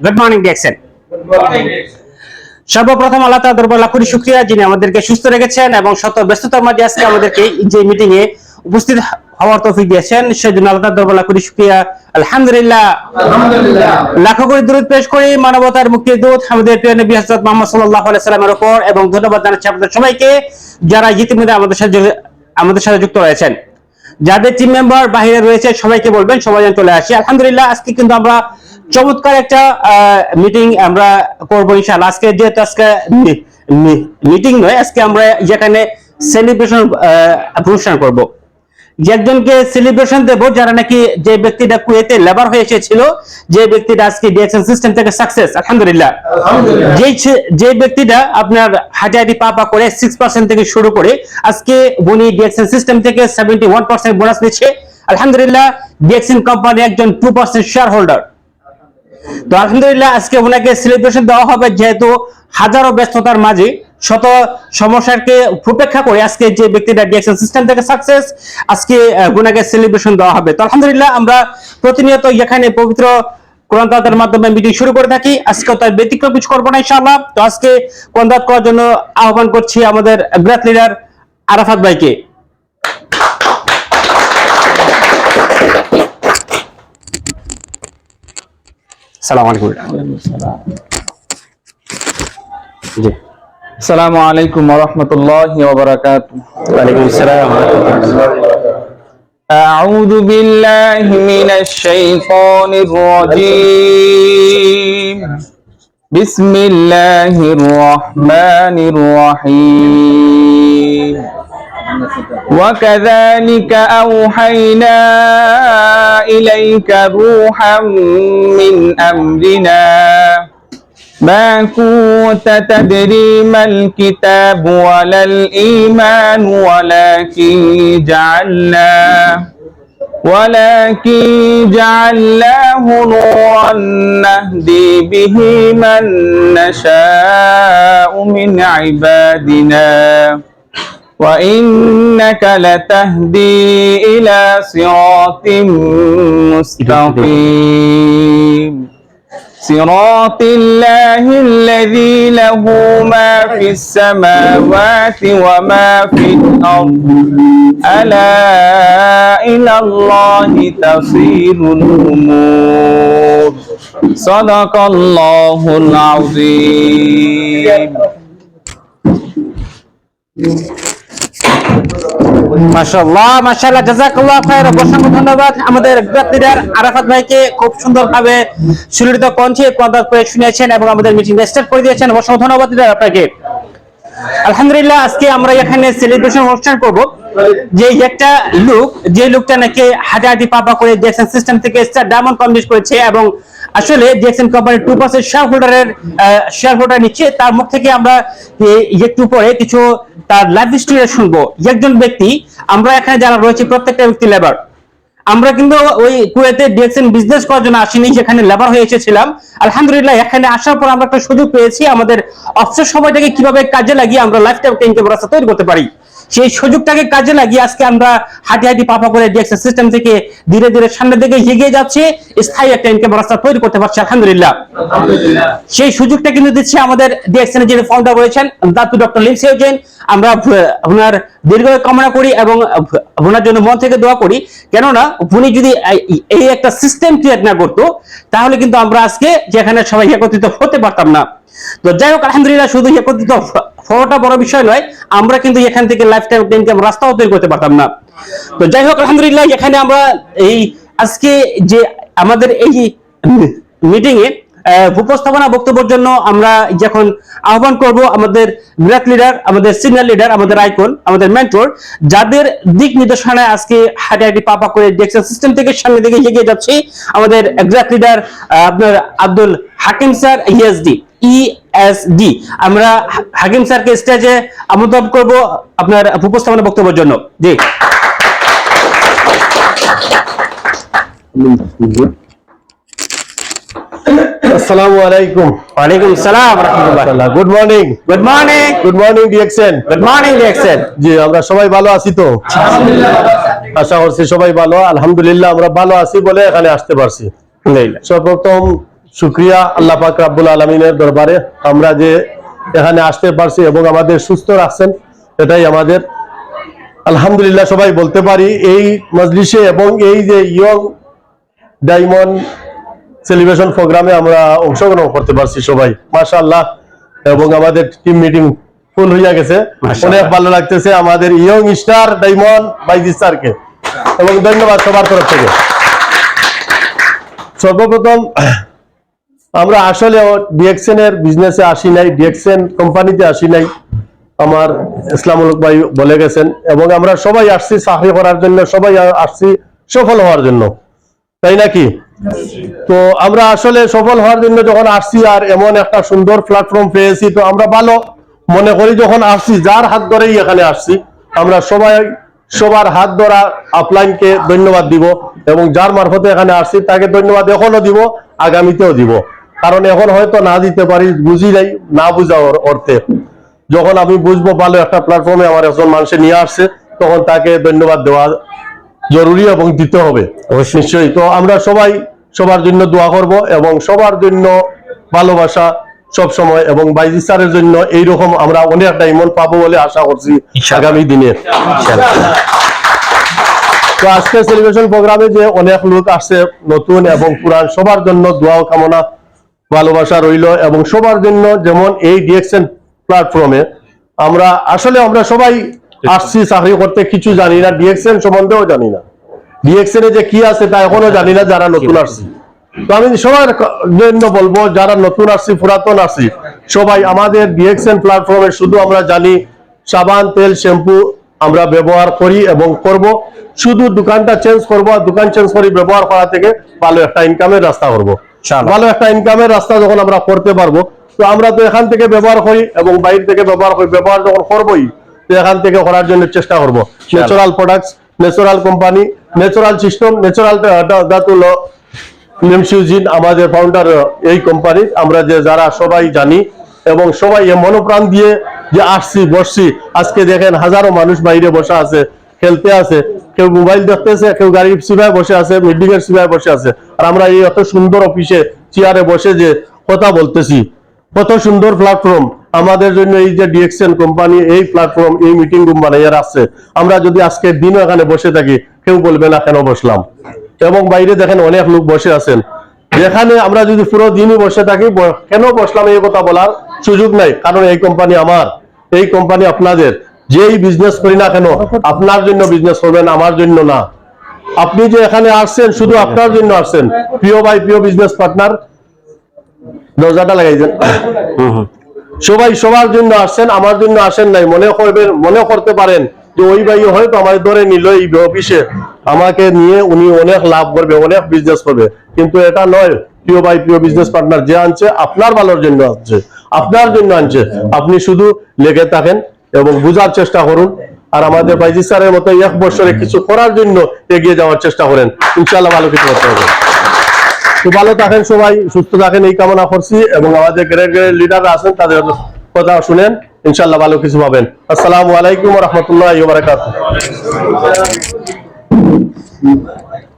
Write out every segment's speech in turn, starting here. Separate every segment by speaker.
Speaker 1: Good morning DXN. সর্বপ্রথম আল্লাহ তাআলার দরবারে লাখ কোটি শুকরিয়া যিনি আমাদেরকে সুস্থ রেখেছেন এবং শত ব্যস্ততার মাঝে আজকে আমাদেরকে যে মিটিং এ উপস্থিত হওয়ার তৌফিক দিয়েছেন, সেজন্য আল্লাহ তাআলার দরবারে লাখ কোটি শুকরিয়া। আলহামদুলিল্লাহ, লাখ কোটি দরুদ পেশ করি মানবতার মুক্তির দূত আমাদের প্রিয় নবী হযরত মুহাম্মদ সাল্লাল্লাহু আলাইহি সাল্লামের উপর, এবং ধন্যবাদ জানাচ্ছি আপনাদের সবাইকে যারা ইতিমধ্যে আমাদের সাথে যুক্ত রয়েছেন। যাদের টিম মেম্বার বাইরে রয়েছে সবাইকে বলবেন সবাই যেন চলে আসি। আলহামদুলিল্লাহ, আজকে কিন্তু আমরা চমৎকার একটা মিটিং আমরা করবো ইনশাআল্লাহ। আজকে যেহেতু আজকে মিটিং নয়, আজকে আমরা যেখানে সেলিব্রেশন অনুষ্ঠান করব। যে একজনকে সেলিব্রেশন দেব যারা নাকি যে ব্যক্তিটা কুয়েতে লেবার হয়ে এসেছিল, যে ব্যক্তিটা আজকে ডিএক্সএন সিস্টেম থেকে সাকসেস আলহামদুলিল্লাহ। যে ব্যক্তিটা আপনার হাজারি পাপা করে 6% থেকে শুরু করে আজকে উনি ডিএক্সএন সিস্টেম থেকে 71% বোনাস নিচ্ছে আলহামদুলিল্লাহ। ডিএক্সএন কোম্পানি একজন 2% শেয়ার হোল্ডার। তো আলহামদুলিল্লাহ আজকে ওনাকে সেলিব্রেশন দেওয়া হবে, যেহেতু হাজারো ব্যস্ততার মাঝে শত সমস্যাকে উপেক্ষা করে আজকে যে ব্যক্তিটা ডিএক্সএন সিস্টেম থেকে সাকসেস, আজকে ওনাকে সেলিব্রেশন দেওয়া হবে। তো আলহামদুলিল্লাহ আমরা প্রতিনিয়ত এখানে পবিত্র কোরআন তেলাওয়াতের মাধ্যমে মিটিং শুরু করে থাকি। আজকে তার ব্যতিক্রম কিছু করবো না ইনশাআল্লাহ। তো আজকে কোরআন তেলাওয়াত করার জন্য আহ্বান করছি আমাদের গ্রেট লিডার আরাফাত ভাইকে।
Speaker 2: আসসালামু আলাইকুম ওয়া রাহমাতুল্লাহি ওয়া বারাকাতুহু।
Speaker 1: ওয়া আলাইকুম আসসালাম ওয়া রাহমাতুল্লাহ।
Speaker 2: আউযু বিল্লাহি মিনাশ শাইতানির রাজীম। বিসমিল্লাহির রাহমানির রাহিম। وكذلك أوحينا إليك روحا من أمرنا ما كنت تدري ما الكتاب ولا الإيمان ولكن جعلناه نورا نهدي به من نشاء من عبادنا وإنك لتهدي إلى صراط مستقيم صراط الله الذي له ما في السماوات وما في الأرض ألا إلى الله تصير الأمور صدق الله العظيم
Speaker 1: মাশাআল্লাহ মাশাআল্লাহ জাযাকাল্লাহু খায়রান। অসংখ্য ধন্যবাদ আমাদের গ্রেট লিডার আরাফাত ভাইকে, খুব সুন্দরভাবে সুললিত কণ্ঠে কোরআন পড়ে শুনিয়েছেন এবং আমাদের মিটিং স্টার্ট করে দিয়েছেন। অসংখ্য ধন্যবাদ লিডার আপনাকে। আলহামদুলিল্লাহ আজকে আমরা এখানে সেলিব্রেশন অনুষ্ঠান করব। যে একটা যে লোকটা নাকি হাজারটি পাপা করে ডিএক্সএন সিস্টেম থেকে স্টার ডায়মন্ড কমপ্লিট করেছে এবং আসলে ডিএক্সএন কোম্পানির 2% শেয়ার হোল্ডার নিচ্ছে, তার মুখ থেকে আমরা একটু পরে কিছু তার লাইফ হিস্ট্রি শুনবো। একজন ব্যক্তি, আমরা এখানে যারা রয়েছে প্রত্যেকটা ব্যক্তি লেবার, আমরা কিন্তু ওই কুয়েতে ডিএক্সএন বিজনেস করার জন্য আসিনি, যেখানে লেবার হয়ে এসেছিলাম। আলহামদুলিল্লাহ এখানে আসার পর আমরা একটা সুযোগ পেয়েছি আমাদের অবসর সময়টাকে কিভাবে কাজে লাগিয়ে আমরা লাইফ টাইম ইনকাম রাস্তা তৈরি করতে পারি। সেই সুযোগটাকে কাজে লাগিয়ে আজকে আমরা হাঁটি পাপা করে ডিএক্সএন সিস্টেম থেকে ধীরে ধীরে সামনের দিকে এগিয়ে যাচ্ছে, স্থায়ী একটা ইনকাম রাস্তা তৈরি করতে পারছি আলহামদুলিল্লাহ। সেই সুযোগটা কিন্তু দিচ্ছে আমাদের ডিএক্সএন এর যে ফাউন্ডার রয়েছেন ডক্টর লিন্ডসে হোজেন। আমরা ওনার দীর্ঘায়ু কামনা করি এবং ওনার জন্য মন থেকে দোয়া করি, কেননা উনি যদি এই একটা সিস্টেম ক্রিয়েট না করতো তাহলে কিন্তু আমরা আজকে যেখানে সবাই একত্রিত হতে পারতাম না। তো যাই হোক আলহামদুলিল্লাহ, শুধু একত্রিত হওয়াটা বড় বিষয় নয়, আমরা কিন্তু এখান থেকে লাইফ টাইম ইনকাম রাস্তাও তৈরি করতে পারতাম না। তো যাই হোক আলহামদুলিল্লাহ এখানে আমরা এই আজকে যে আমাদের এই মিটিং এ উপস্থাপনা বক্তব্যের জন্য আমরা যখন আহ্বান করব আমাদের গ্রেট লিডার, আমাদের সিনিয়র লিডার, আমাদের আইকন, আমাদের মেন্টর, যাদের দিক নির্দেশনায় আজকে হাঁটি পাপা করে ডিএক্সএন সিস্টেম থেকে সামনের দিকে এগিয়ে যাচ্ছে, আমাদের গ্রেট লিডার আপনার আব্দুল হাকিম স্যার ESD। আমরা হাকিম স্যারকে স্টেজে আমন্ত্রণ করব আপনার উপস্থাপনা বক্তব্যের জন্য। জি
Speaker 3: আসসালামু আলাইকুম।
Speaker 1: ওয়ালাইকুম আসসালাম ওয়া রাহমাতুল্লাহ।
Speaker 3: Good morning.
Speaker 1: Good morning.
Speaker 3: Good morning DXN.
Speaker 1: Good morning DXN.
Speaker 3: জি আমরা সবাই ভালো আছি তো? আলহামদুলিল্লাহ। আশা করছি সবাই ভালো। আলহামদুলিল্লাহ আমরা ভালো আছি বলে এখানে আসতে পারছি। সর্বপ্রথম শুকরিয়া আল্লাহ পাক রাব্বুল আলামিনের দরবারে, আমরা যে এখানে আসতে পারছি এবং আমাদের সুস্থ রাখছেন, এটাই আমাদের আলহামদুলিল্লাহ সবাই বলতে পারি। এই মজলিসে এবং এই যে ইয়ং ডায়মন্ড সেলিব্রেশন প্রোগ্রামে আমরা অংশগ্রহণ করতে পারছি সবাই, মাশাআল্লাহ। এবং আমাদের টিম মিটিং ফুল হইয়া গেছে, অনেক ভালো লাগতেছে আমাদের ইয়ং স্টার ডায়মন্ড বাইজি স্যারকে, এবং ধন্যবাদ সবার তরফ থেকে। সর্বপ্রথম আমরা আসলে ডিএক্সএন এর বিজনেসে আসি নাই, ডিএক্সএন কোম্পানিতে আসি নাই, আমার ইসলামুল ভাই বলে গেছেন। এবং আমরা সবাই আসছি চাকরি করার জন্য, সবাই আসছি সফল হওয়ার জন্য, তাই নাকি? তো আমরা আসলে সফল হওয়ার জন্য যখন আসছি আর এমন একটা সুন্দর প্ল্যাটফর্ম পেয়েছি, তো আমরা ভালো মনে করি যখন আসছি, যার হাত ধরেই এখানে আসছি, আমরা সবাই সবার হাত ধরা আপলাইনকে ধন্যবাদ দিব, এবং যার মারফতে এখানে আসছি তাকে ধন্যবাদ এখনো দিব, আগামীতেও দিব। কারণ এখন হয়তো না দিতে পারি, বুঝি নাই, না বুঝা অর্থে। যখন আমি বুঝবো ভালো একটা প্ল্যাটফর্মে আমার একজন মানুষে নিয়ে আসছে, তখন তাকে ধন্যবাদ দেওয়া জরুরি এবং দিতে হবে নিশ্চয়ই। তো আমরা সবাই সবার জন্য দোয়া করব এবং সবার জন্য ভালোবাসা সব সময়, এবং বাইজি স্যারের জন্য এইরকম আমরা অনেক ডায়মন্ড পাবো বলে আশা করছি আগামী দিনে। তো আজকে সেলিব্রেশন প্রোগ্রামে যে অনেক লোক আসছে, নতুন এবং পুরান, সবার জন্য দোয়া কামনা ভালোবাসা রইল। এবং সবার জন্য, যেমন এই ডিএক্সএন প্ল্যাটফর্মে আমরা সবাই আসছি চাকরি করতে, কিছু জানি না, ডিএক্সএন সম্বন্ধেও জানি না, ডিএক্সএন এ যে কি আছে তা এখনো জানি না যারা নতুন আসছি। তো আমি সবার জন্য বলবো, যারা নতুন আসছি, পুরাতন আসছি, সবাই আমাদের ডিএক্সএন প্ল্যাটফর্মে শুধু আমরা জানি সাবান, তেল, শ্যাম্পু আমরা ব্যবহার করি এবং করব। শুধু দোকানটা চেঞ্জ করবো, দোকান চেঞ্জ করে ব্যবহার করা থেকে ভালো একটা ইনকামের রাস্তা করবো। ভালো একটা ইনকামের রাস্তা যখন আমরা করতে পারবো, তো আমরা তো এখান থেকে ব্যবহার করি এবং বাইরে থেকে ব্যবহার করি, ব্যবহার যখন করবোই, তো এখান থেকে করার জন্য চেষ্টা করবো। Natural products, natural company, natural system, natural দাতুল নিমসিউজিন আমাদের ফাউন্ডার এই কোম্পানি, আমরা যে যারা সবাই জানি এবং সবাই মনোপ্রাণ দিয়ে যে আসছি বসছি। আজকে দেখেন হাজারো মানুষ বাইরে বসে আছে, খেলতে আছে, কেউ মোবাইল দেখতেছে, কেউ গাড়ির সিবায় বসে আছে, বিল্ডিং এর সিবায় বসে আছে, আর আমরা এই এত সুন্দর অফিসে চেয়ারে বসে যে কথা বলতেছি, কত সুন্দর প্ল্যাটফর্ম আমাদের জন্য এই যে ডিএক্সএন কোম্পানি, এই প্ল্যাটফর্ম, এই মিটিং রুম বানাইয়া আসছে। আমরা যদি আজকের দিনও এখানে বসে থাকি, কেউ বলবে না কেন বসলাম। এবং বাইরে দেখেন অনেক লোক বসে আছেন, যেখানে আমরা যদি পুরো দিনই বসে থাকি, কেন বসলাম এই কথা বলার সুযোগ নাই। কারণ এই কোম্পানি আমার, এই কোম্পানি আপনাদের। যেই বিজনেস করি না কেন, আপনার জন্য বিজনেস করবেন, আমার জন্য না। আপনি যে এখানে আসছেন শুধু আপনার জন্য আসছেন। প্রিয় ভাই, প্রিয় বিজনেস পার্টনার, দরজাটা লাগাইছেন, সবাই সবার জন্য আসছেন, আমার জন্য আসেন নাই। মনে করতে পারেন যে ওই ভাই হয়তো আমার ধরে নিল এই অফিসে, আমাকে নিয়ে উনি অনেক লাভ করবে, অনেক বিজনেস করবে, কিন্তু এটা নয়। প্রিয় ভাই, প্রিয় বিজনেস পার্টনার, যে আনছে আপনার ভালোর জন্য আনছে, আপনার জন্য আনছে। আপনি শুধু লেগে থাকেন এবং বুঝার চেষ্টা করুন, আর আমাদের বাইজি স্যারের মতো 1 বছরে কিছু করার জন্য এগিয়ে যাওয়ার চেষ্টা করেন, ইনশাআল্লাহ ভালো কিছু করতে হবে। তো ভালো থাকেন সবাই, সুস্থ থাকেন এই কামনা করছি। এবং আমাদের গ্রেড লিডাররা আছেন, তাদের কথা শুনেন, ইনশাআল্লাহ ভালো কিছু পাবেন। আসসালামু আলাইকুম ওয়া রাহমাতুল্লাহি ওয়া বারাকাতুহু।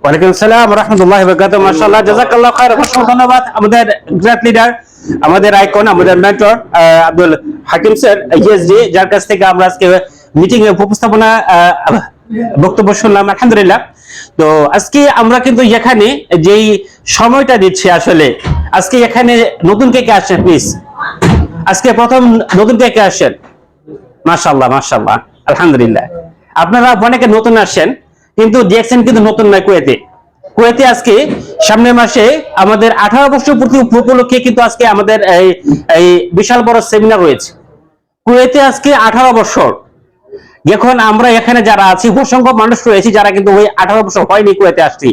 Speaker 1: ওয়ালাইকুম আসসালাম ওয়া রাহমাতুল্লাহি ওয়া বারাকাতুহু। মাশাআল্লাহ, জাযাকাল্লাহু খাইর। অসংখ্য ধন্যবাদ আমাদের গ্রেড লিডার, আমাদের আইকন, আমাদের mentor Abdul Hakim sir ESD, যার কাছ থেকে আমরা আজকে মিটিং এ উপস্থাপনা বক্তব্য শুনলাম। আলহামদুলিল্লাহ। তো আজকে আমরা কিন্তু এখানে যেই সময়টা দিচ্ছি, আসলে আজকে এখানে নতুন কে কে আসছেন প্লিজ? আজকে প্রথম নতুন কে কে আসছেন? মাশাআল্লাহ, মাশাআল্লাহ, আলহামদুলিল্লাহ। আপনারা অনেকে নতুন আসছেন, কিন্তু ডিএক্সএন কিন্তু নতুন নয়। কুয়েতে আজকে সামনের মাসে আমাদের 18 বছর পূর্তি উপলক্ষে কিন্তু আজকে আমাদের এই বিশাল বড় সেমিনার রয়েছে কুয়েতে। আজকে 18 বছর। এখন আমরা এখানে যারা আছি, অসংখ্য মানুষ রয়েছে যারা কিন্তু ওই 18 বছর হয়নি কুয়েতে আসছি,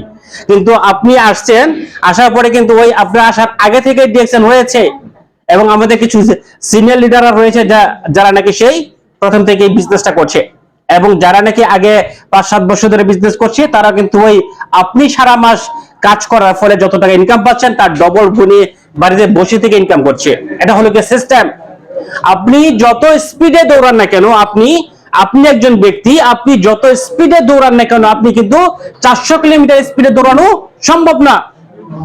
Speaker 1: কিন্তু আপনি আসছেন, আসার পরে কিন্তু ওই আপনার আসার আগে থেকে ডিএক্সএন হয়েছে। এবং আমাদের কিছু সিনিয়র লিডাররা রয়েছে যারা নাকি সেই প্রথম থেকে বিজনেসটা করছে, এবং যারা নাকি আগে 5-7 বছর ধরে বিজনেস করছে, তারা কিন্তু ওই আপনি সারা মাস কাজ করার ফলে যত টাকা ইনকাম পাচ্ছেন তার ডবল গুণে বাড়িতে বসে থেকে ইনকাম করছে। এটা হলো কি সিস্টেম। আপনি যত স্পিডে দৌড়ান না কেন, আপনি একজন ব্যক্তি, আপনি যত স্পিডে দৌড়ান না কেন, আপনি কিন্তু 400 কিলোমিটার স্পিডে দৌড়ানো সম্ভব না।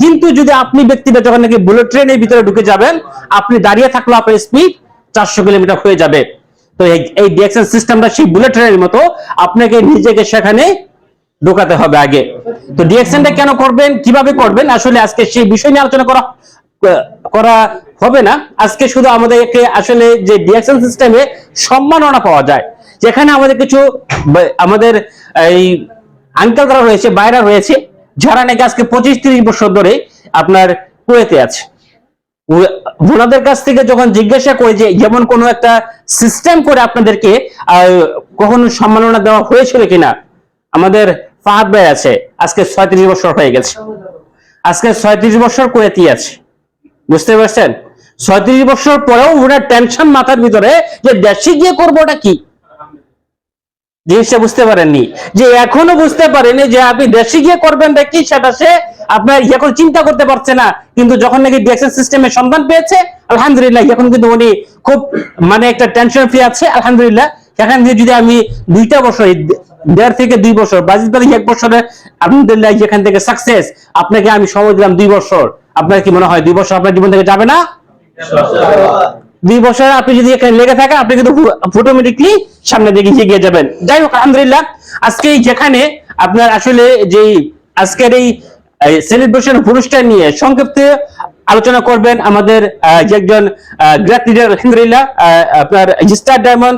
Speaker 1: কিন্তু যদি আপনি ব্যক্তিটা যখন নাকি বুলেট ট্রেনের ভিতরে ঢুকে যাবেন, আপনি দাঁড়িয়ে থাকলে আপনার স্পিড 400 কিলোমিটার হয়ে যাবে। তো এই ডিএক্সএন সিস্টেমটা সেই বুলেট ট্রেনের মতো, আপনাকে নিজেকে সেখানে ঢোকাতে হবে আগে। তো ডিএক্সএনটা কেন করবেন, কিভাবে করবেন, আসলে আজকে সেই বিষয় নিয়ে আলোচনা করা হবে না। আজকে শুধু আমাদেরকে আসলে যে ডিএক্সএন সিস্টেমে সম্মাননা পাওয়া যায়, যেখানে আমাদের কিছু আমাদের এই আঙ্কেল যারা রয়েছে, বাইরা রয়েছে, যারা নাকি আজকে 25-30 বছর ধরে আপনার কুয়েতে আছে, ওনাদের কাছ থেকে যখন জিজ্ঞাসা করে যে যেমন কোনো একটা সিস্টেম করে আপনাদেরকে কখনো সম্মাননা দেওয়া হয়েছিল কিনা, আমাদের ফাহাদ ভাই আছে, আজকে 36 বছর হয়ে গেছে, আজকে 36 বছর কুয়েতি আছে, বুঝতে পারছেন? 36 বছর পরেও ওনার টেনশন মাথার ভিতরে যে দেশে গিয়ে করবোটা কি, জিনিসটা বুঝতে পারেননি, যে এখনো বুঝতে পারেনি যে আপনি দেশে গিয়ে করবেন কি, সেটা সে আপনার এখন চিন্তা করতে পারছে না। কিন্তু যখন নাকি ডিএক্সএন সিস্টেমের সন্ধান পেয়েছে, আলহামদুলিল্লাহ এখন কিন্তু উনি খুব মানে একটা টেনশন ফ্রি আছে, আলহামদুলিল্লাহ। সেখান থেকে যদি আমি 2টা বছর, 1.5 থেকে 2 বছর, বাজিত ভাই 1 বছরে আলহামদুলিল্লাহ যেখান থেকে সাকসেস, আপনাকে আমি সময় দিলাম 2 বছর, আপনার কি মনে হয় 2 বছর আপনার জীবন থেকে যাবে না? 2 বছর আপনি যদি এখানে লেগে থাকেন, আপনি কিন্তু অটোমেটিকলি সামনের দিকে এগিয়ে যাবেন। যাই হোক, আলহামদুলিল্লাহ আজকে যেখানে আপনার আসলে যে আজকের এই সেলিব্রেশন অনুষ্ঠান নিয়ে সংক্ষিপ্ত আলোচনা করবেন আমাদের একজন গ্রেট লিডার, আলহামদুলিল্লাহ আপনার স্টার ডায়মন্ড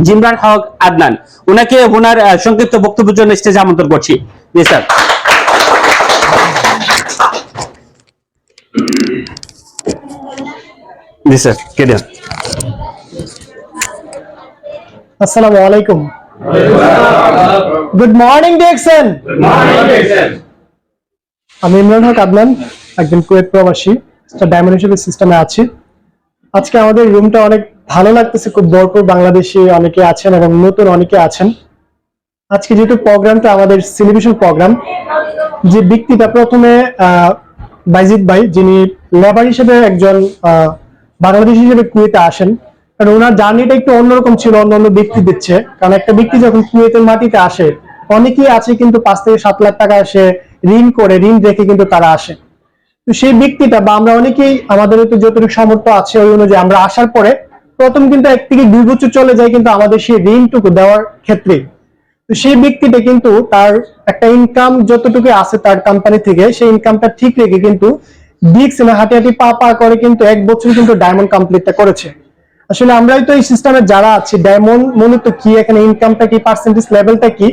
Speaker 1: জিমরান হক আদনান, ওনাকে ওনার সংক্ষিপ্ত বক্তব্যের জন্য স্টেজে আমন্ত্রণ করছি। জি স্যার। জি স্যার, কেডা।
Speaker 4: আসসালামু আলাইকুম। Good morning DXN. আমি ইমরান হক আদনান, একজন কুয়েত প্রবাসী, ডায়মন্ড হিসেবে সিস্টেমে আছি। আজকে আমাদের রুমটা অনেক ভালো লাগতেছে, খুব ভরপুর বাংলাদেশি অনেকে আছেন এবং নতুন অনেকে আছেন। আজকে যেহেতু প্রোগ্রামটা আমাদের সেলিব্রেশন প্রোগ্রাম, যে ব্যক্তিটা প্রথমে বাইজিদ ভাই, যিনি লেবার হিসেবে একজন বাংলাদেশি হিসেবে কুয়েতে আসেন, কারণ ওনার জার্নিটা একটু অন্যরকম ছিল অন্য ব্যক্তি দিচ্ছে। কারণ একটা ব্যক্তি যখন কুয়েতের মাটিতে আসে, অনেকেই আছে কিন্তু 5 থেকে 7 লাখ টাকা আসে ঋণ রেখে কিন্তু তারা আসে। তো সেই ব্যক্তিটা বা আমরা অনেকেই আমাদের তো যতটুকু সামর্থ্য আছে ওই অনুযায়ী আমরা আসার পরে প্রথম কিন্তু 1 থেকে 2 বছর চলে যায় কিন্তু আমাদের সেই ঋণটুকু দেওয়ার ক্ষেত্রে। তো সেই ব্যক্তিটা কিন্তু তার একটা ইনকাম যতটুকু আছে তার কোম্পানি থেকে, সেই ইনকামটা ঠিক রেখে কিন্তু ডিএক্সএন হাঁটি পা করে কিন্তু 1 বছর কিন্তু ডায়মন্ড কমপ্লিটটা করেছে। আসলে আমরাই তো এই সিস্টেমে যারা আছি, ডায়মন্ড মূলত কি, এখানে ইনকামটা কি, পার্সেন্টেজ লেভেলটা কি,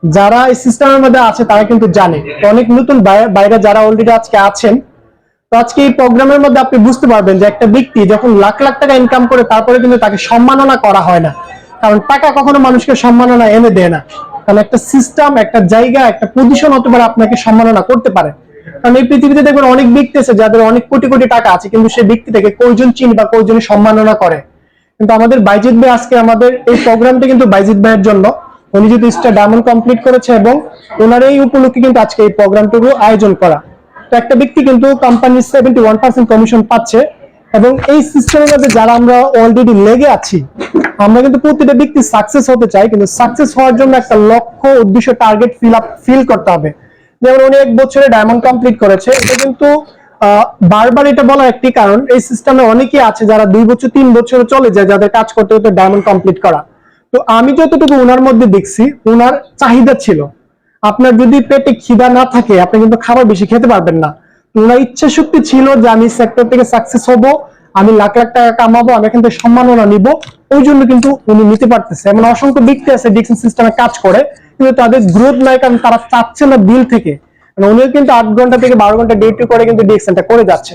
Speaker 4: যারা এই সিস্টেমের মধ্যে আছে তারা কিন্তু জানে। অনেক নতুন বাইরে যারা অলরেডি আজকে আছেন, তো আজকে এই প্রোগ্রামের মধ্যে আপনি বুঝতে পারবেন যে একটা ব্যক্তি যখন লাখ লাখ টাকা ইনকাম করে তারপরে কিন্তু তাকে সম্মাননা করা হয় না, কারণ টাকা কখনো মানুষকে সম্মাননা এনে দেয় না। কারণ একটা সিস্টেম, একটা জায়গা, একটা পজিশন হতে পারে আপনাকে সম্মাননা করতে পারে। কারণ এই পৃথিবীতে দেখবেন অনেক ব্যক্তি আছে যাদের অনেক কোটি কোটি টাকা আছে, কিন্তু সেই ব্যক্তিটাকে কয়জন চিনি বা কয়জন সম্মাননা করে। কিন্তু আমাদের বাইজিদ ভাই, আজকে আমাদের এই প্রোগ্রামটা কিন্তু বাইজিদ ভাইয়ের জন্য, উনি যেহেতু স্টার ডায়মন্ড কমপ্লিট করেছে এবং ওনার এই উপলক্ষে কিন্তু আজকে এই প্রোগ্রামটুকু আয়োজন করা। তো একটা ব্যক্তি কিন্তু কোম্পানির 71% কমিশন পাচ্ছে, এবং এই সিস্টেমের মধ্যে যারা আমরা অলরেডি লেগে আছি, আমরা কিন্তু প্রতিটা ব্যক্তি সাকসেস হতে চাই, কিন্তু সাকসেস হওয়ার জন্য একটা লক্ষ্য, উদ্দেশ্য, টার্গেট ফিল করতে হবে। যেমন উনি 1 বছরে ডায়মন্ড কমপ্লিট করেছে, এটা কিন্তু বারবার এটা বলার একটি কারণ, এই সিস্টেমে অনেকেই আছে যারা 2 বছর 3 বছর চলে যায়, যাদের কাজ করতে হতে ডায়মন্ড কমপ্লিট করা। তো আমি যতটুকু ওনার মধ্যে দেখছি, ওনার চাহিদা ছিল, আপনার যদি পেটে খিদা না থাকে আপনি কিন্তু খাবার বেশি খেতে পারবেন না। তো ওনার ইচ্ছা শক্তি ছিল যে আমি সেক্টর থেকে সাকসেস হব, আমি লাখ লাখ টাকা কামাবো, আমি এখান থেকে সম্মাননা নিব, ওই জন্য কিন্তু উনি নিতে পারতেছে। এমন অসংখ্য ব্যক্তি আছে ডিএক্সএন সিস্টেমে কাজ করে কিন্তু তাদের গ্রোথ নাই, কারণ তারা চাচ্ছে না দিল থেকে। উনিও কিন্তু 8 ঘন্টা থেকে 12 ঘন্টা ডিউটি করে কিন্তু ডিএক্সএনটা করে যাচ্ছে।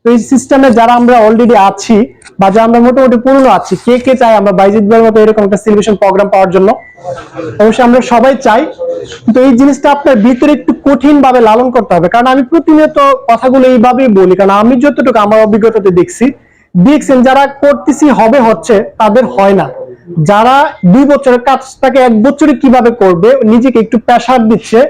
Speaker 4: তো এই সিস্টেমে যারা আমরা অলরেডি আছি বা যারা আমরা মোটামুটি পুরনো আছি, কে কে চাই আমরা বাইজিদ ভাইয়ের মতো এরকম একটা সেলিব্রেশন প্রোগ্রাম পাওয়ার জন্য? অবশ্যই আমরা সবাই চাই, কিন্তু এই জিনিসটা আপনার ভিতরে একটু কঠিন ভাবে লালন করতে হবে। কারণ আমি প্রতিনিয়ত কথাগুলো এইভাবেই বলি, কারণ আমি যতটুকু আমার অভিজ্ঞতাতে দেখছি, ডিএক্সএন যারা করতেছি হবে হচ্ছে, তাদের হয় না। যারা 2 বছরের কাজটাকে 1 বছরে কিভাবে করবে, নিজেকে একটু প্রেসার দিচ্ছে,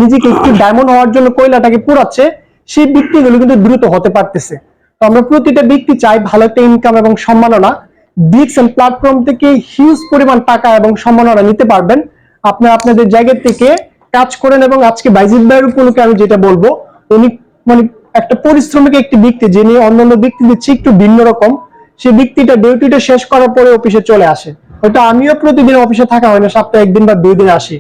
Speaker 4: নিজেকে একটু ডায়মন্ড হওয়ার জন্য কয়লাটাকে পুরাচ্ছে, সেই ব্যক্তিগুলো কিন্তু দ্রুত হতে পারতেছে। তো আমরা প্রতিটা ব্যক্তি চাই ভালো একটা ইনকাম এবং সম্মাননা। ডিএক্সএন প্ল্যাটফর্ম থেকে হিউজ পরিমাণ টাকা এবং সম্মাননা নিতে পারবেন। আপনারা আপনাদের জায়গা থেকে কাজ করেন। এবং আজকে বাইজিদ ভাইয়ের উপলক্ষে আমি যেটা বলবো, উনি মানে একটা পরিশ্রমিক একটি ব্যক্তি যিনি অন্যান্য ব্যক্তিদের চেয়ে একটু ভিন্ন রকম, সেই ব্যক্তিটা ডিউটিটা শেষ করার পরে অফিসে চলে আসে। হয়তো আমিও প্রতিদিন অফিসে থাকা হয় না, সপ্তাহে 1 দিন বা 2 দিন আসি।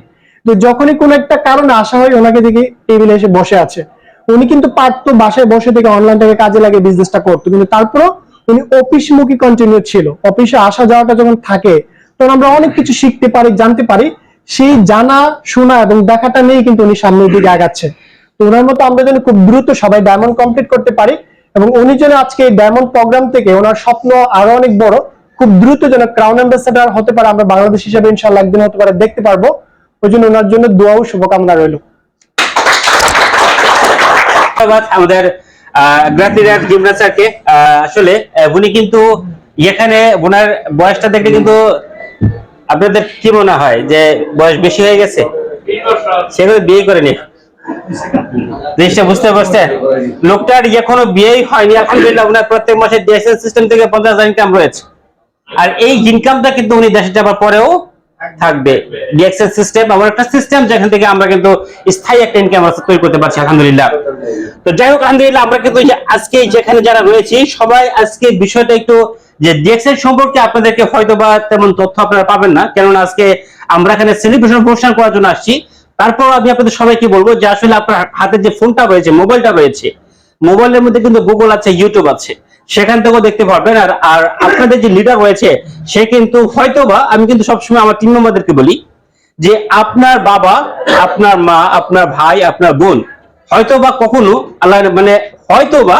Speaker 4: তো যখনই কোনো একটা কারণে আসা হয় ওনাকে দেখি টেবিলে এসে বসে আছে। উনি কিন্তু পারতো বাসায় বসে থেকে অনলাইনটাকে কাজে লাগিয়ে বিজনেসটা করতো, কিন্তু তারপরও উনি অফিসমুখী কন্টিনিউ ছিল। অফিসে আসা যাওয়াটা যখন থাকে তখন আমরা অনেক কিছু শিখতে পারি, জানতে পারি। সেই জানা শোনা এবং দেখাটা নিয়ে কিন্তু উনি সামনের দিকে আগাচ্ছে। তো ওনার মতো আমরা যেন খুব দ্রুত সবাই ডায়মন্ড কমপ্লিট করতে পারি, এবং উনি যেন আজকে এই ডায়মন্ড প্রোগ্রাম থেকে ওনার স্বপ্ন আরো অনেক বড়, খুব দ্রুত যেন ক্রাউন অ্যাম্বাসেডর হতে পারে, আমরা বাংলাদেশ হিসেবে ইনশাআল্লাহ একদিন হতে পারে দেখতে পারবো। ওই জন্য ওনার জন্য দোয়া ও শুভকামনা রইল।
Speaker 1: ধন্যবাদ আমাদের গ্রাতিরাজ জিমরান স্যারকে। আসলে উনি কিন্তু এখানে ওনার বয়সটা দেখলে কিন্তু আপনাদের কি মনে হয় যে বয়স বেশি হয়ে গেছে? সেগুলো বিয়ে করেনি, জিনিসটা বুঝতে পারছেন? লোকটার এখনো বিয়েই হয়নি, আলহামদুলিল্লাহ ওনার প্রত্যেক মাসে ডিএসএল সিস্টেম থেকে 50,000 ইনকাম রয়েছে। আর এই ইনকামটা কিন্তু উনি দেশে যাবার পরেও থাকবে। ডিএক্সএল সিস্টেম এমন একটা সিস্টেম যেখান থেকে আমরা কিন্তু স্থায়ী একটা ইনকাম তৈরি করতে পারছি, আলহামদুলিল্লাহ। তো যাই হোক, আলহামদুলিল্লাহ আমরা কিন্তু আজকে যেখানে যারা রয়েছি সবাই আজকে বিষয়টা একটু যে ডিএক্সএল সম্পর্কে আপনাদেরকে হয়তোবা তেমন তথ্য আপনারা পাবেন না, কেননা আজকে আমরা এখানে সেলিব্রেশন অনুষ্ঠান করার জন্য আসছি। তারপর আমি আপনাদের সবাইকে বলবো যে আসলে আপনার হাতে যে ফোনটা রয়েছে, মোবাইলটা রয়েছে, মোবাইলের মধ্যে কিন্তু গুগল আছে, ইউটিউব আছে, সেখান থেকেও দেখতে পারবেন। আর আপনাদের যে লিডার রয়েছে সে কিন্তু হয়তোবা, আমি কিন্তু সবসময় আমার টিম মেম্বারদেরকে বলি যে আপনার বাবা, আপনার মা, আপনার ভাই, আপনার বোন হয়তোবা কখনো আল্লাহ মানে হয়তোবা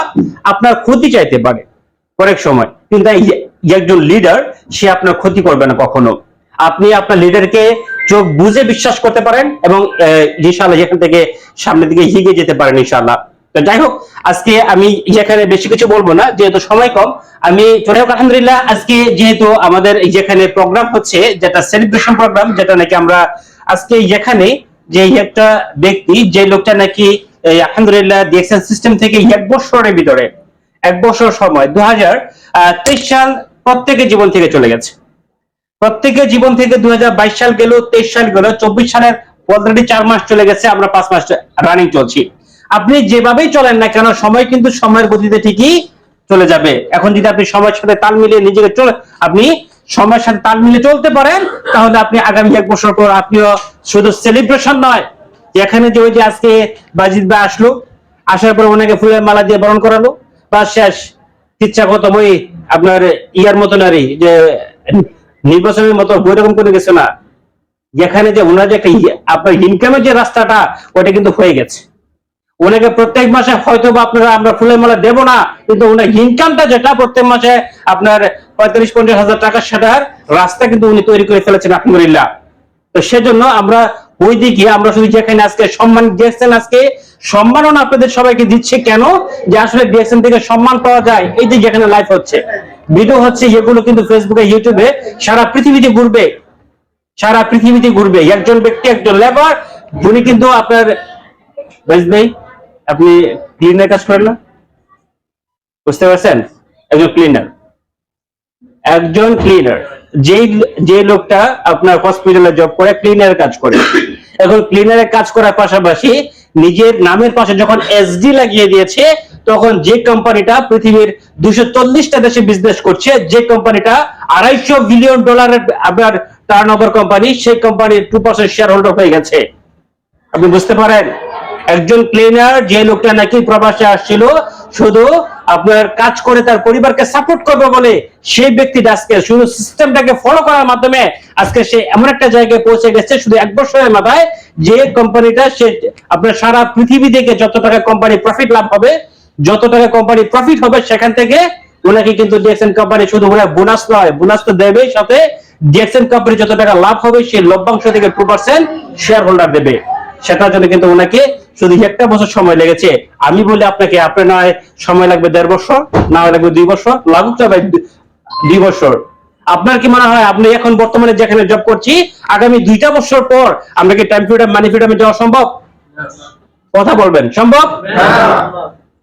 Speaker 1: আপনার ক্ষতি চাইতে পারে অনেক সময়, কিন্তু একজন লিডার সে আপনার ক্ষতি করবে না কখনো। আপনি আপনার লিডারকে চোখ বুঝে বিশ্বাস করতে পারেন এবং ইনশাআল্লাহ এখান থেকে সামনের দিকে এগিয়ে যেতে পারেন ইনশাআল্লাহ। তো যাই হোক, আজকে আমি এখানে বেশি কিছু বলবো না যেহেতু সময় কম। আমি চলে হোক, আলহামদুলিল্লাহ আজকে যেহেতু আমাদের যেখানে প্রোগ্রাম হচ্ছে, যেটা সেলিব্রেশন প্রোগ্রাম, যেটা নাকি আমরা আজকে এখানে যে একটা ব্যক্তি, যে লোকটা নাকি আলহামদুলিল্লাহ ডিএক্সএল সিস্টেম থেকে 1 বছরের ভিতরে 1 বছর সময় 2023 সাল প্রত্যেকের জীবন থেকে চলে গেছে। প্রত্যেকের জীবন থেকে 2022 সাল গেল, 23 সাল গেল, 24 সালের অলরেডি 4 মাস চলে গেছে, আমরা 5 মাস রানিং চলছি। আপনি যেভাবেই চলেন না কেন সময় কিন্তু সময়ের গতিতে ঠিকই চলে যাবে। এখন যদি আপনি সময়ের সাথে তাল মিলিয়ে নিজেকে আপনি সময়ের সাথে তাল মিলিয়ে চলতে পারেন, তাহলে আপনি আগামী 1 বছর পর আপনিও শুধু সেলিব্রেশন নয়, এখানে যে ওই যে আজকে বাজিদ ভাই আসলো, আসার পর ওনাকে ফুলের মালা দিয়ে বরণ করালো, বা শেষ ইচ্ছা কত মই আপনার ইয়ার মতন আর যে নির্বাচনের মতো বৈরকম করে গেছে না, যেখানে যে ওনার যে একটা আপনার ইনকামের যে রাস্তাটা ওটা কিন্তু হয়ে গেছে। ওনাকে প্রত্যেক মাসে হয়তো বা আপনারা আমরা ফুলের মালা দেব না, কিন্তু ওনার ইনকামটা যেটা প্রত্যেক মাসে আপনার 45-50 হাজার টাকা, সেটার রাস্তা কিন্তু উনি তৈরি করে ফেলেছেন আলহামদুলিল্লাহ। তো সেজন্য আমরা ওই দিকে আমরা শুধু যেখানে আজকে সম্মান দিয়েছেন, আজকে সম্মাননা আপনাদের সবাইকে দিচ্ছে কেন, যে আসলে ডিএক্সএন থেকে সম্মান পাওয়া যায়। এই যে যেখানে লাইভ হচ্ছে, ভিডিও হচ্ছে, এগুলো কিন্তু ফেসবুকে, ইউটিউবে সারা পৃথিবীতে ঘুরবে, সারা পৃথিবীতে ঘুরবে। একজন ব্যক্তি, একজন লেবার, উনি কিন্তু আপনার ভাই আপনি ক্লিনার কাজ করেন না, বুঝতে পারছেন? একজন ক্লিনার যে লোকটা আপনার হসপিটালে জব করে, ক্লিনার কাজ করে। এখন ক্লিনারের কাজ করার পাশাপাশি নিজের নামের পাশে যখন এসডি লাগিয়ে দিয়েছে, তখন যে কোম্পানিটা পৃথিবীর 240টা দেশে বিজনেস করছে, যে কোম্পানিটা $250 বিলিয়ন আপনার টার্নওভার কোম্পানি, সেই কোম্পানির 2% শেয়ার হোল্ডার হয়ে গেছে। আপনি বুঝতে পারেন? একজন ক্লিনার, যে লোকটা নাকি প্রবাসে আসছিল শুধু আপনার কাজ করে তার পরিবারকে সাপোর্ট করবে বলে, সেই ব্যক্তিটা আজকে শুধু সিস্টেমটাকে ফলো করার মাধ্যমে আজকে সে এমন একটা জায়গায় পৌঁছে গেছে, শুধু 1 বছরের মাথায়, যে কোম্পানিটা সে আপনার সারা পৃথিবী থেকে যত টাকা কোম্পানি প্রফিট লাভ হবে, যত টাকা কোম্পানি প্রফিট হবে, সেখান থেকে ওনাকে কিন্তু ডিএক্সএন কোম্পানি শুধু বোনাস নয়, বোনাস তো দেবে, সাথে ডিএক্সএন কোম্পানি যত টাকা লাভ হবে সেই লভ্যাংশ থেকে 2% শেয়ার হোল্ডার দেবে। সেটার জন্য কিন্তু ওনাকে শুধু 1 বছর সময় লেগেছে। আমি বলি আপনাকে, আপনার নয় সময় লাগবে 1.5 বছর, না লাগবে 2 বছর, লাগুক যাবে 2 বছর। আপনার কি মনে হয় আপনি এখন বর্তমানে যেখানে জব করছি, আগামী 2টা বছর পর আমরা কি টাইম ফ্রিডম, মানি ফ্রিডমে যাওয়া সম্ভব? কথা বলবেন, সম্ভব?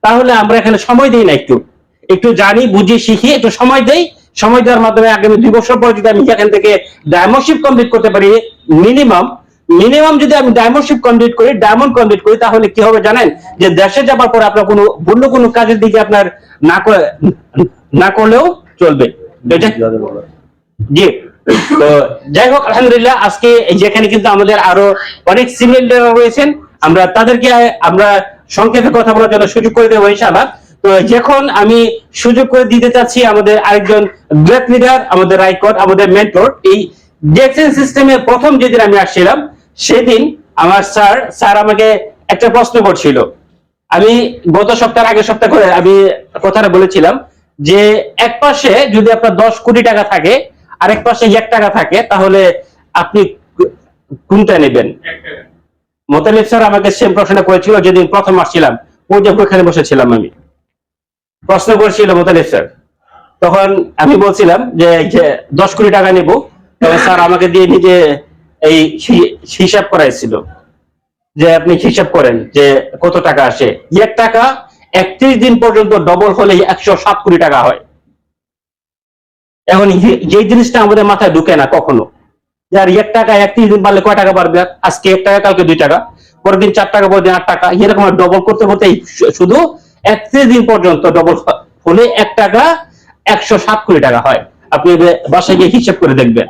Speaker 1: তাহলে আমরা এখানে সময় দিই না, একটু জানি, বুঝি, শিখি, একটু সময় দেই। সময় দেওয়ার মাধ্যমে আগামী 2 বছর পর যদি আমি এখান থেকে ডায়মন্ডশিপ কমপ্লিট করতে পারি, মিনিমাম মিনিমাম যদি আমি ডায়মন্ডশিপ কমপ্লিট করি, ডায়মন্ড কমপ্লিট করি, তাহলে কি হবে জানেন? যে দেশে যাবার পরে আপনার কোনো অন্য কোনো কাজের দিকে আপনার না করলেও চলবে। জি, তো যাই হোক, আলহামদুলিল্লাহ আজকে যেখানে কিন্তু আমাদের আরো অনেক সিনিয়র রয়েছেন, আমরা তাদেরকে আমরা সংক্ষেপে কথা বলার জন্য সুযোগ করে দেবো ইনশাআল্লাহ। তো যখন আমি সুযোগ করে দিতে চাচ্ছি আমাদের আরেকজন গ্রেট লিডার, আমাদের রাইকট, আমাদের মেন্টর। এই ডিএক্সএন সিস্টেমে প্রথম যেদিন আমি আসছিলাম, সেদিন আমার স্যার আমাকে একটা প্রশ্ন করছিল। আমি গত সপ্তাহের আগের সপ্তাহ করে আমি কথাটা বলেছিলাম যে এক পাশে যদি আপনার 10 কোটি টাকা থাকে, আরেক পাশে 1 টাকা থাকে, তাহলে আপনি কোনটা নেবেন? মোতালিব স্যার আমাকে সেম প্রশ্নটা করেছিল যেদিন প্রথম আসছিলাম, ওই যে ওখানে বসেছিলাম আমি, প্রশ্ন করেছিল মোতালিব স্যার। তখন আমি বলছিলাম যে 10 কোটি টাকা নেব। তবে স্যার আমাকে দিয়ে নিজে এই হিসাব করাইছিল যে আপনি হিসাব করেন যে কত টাকা আসে। 1 টাকা 31 দিন পর্যন্ত ডবল হলে 107 কোটি টাকা হয়। এখন যে জিনিসটা আমাদের মাথায় ঢুকে না কখনো, যে আর 1 টাকা 31 দিন বাড়লে কয় টাকা বাড়বে? আজকে 1 টাকা, কালকে 2 টাকা, পরের দিন 4 টাকা, পরের দিন 8 টাকা, এরকম ডবল করতে করতে শুধু 31 দিন পর্যন্ত ডবল হলে 1 টাকা 107 কোটি টাকা হয়। আপনি বাসায় গিয়ে হিসাব করে দেখবেন।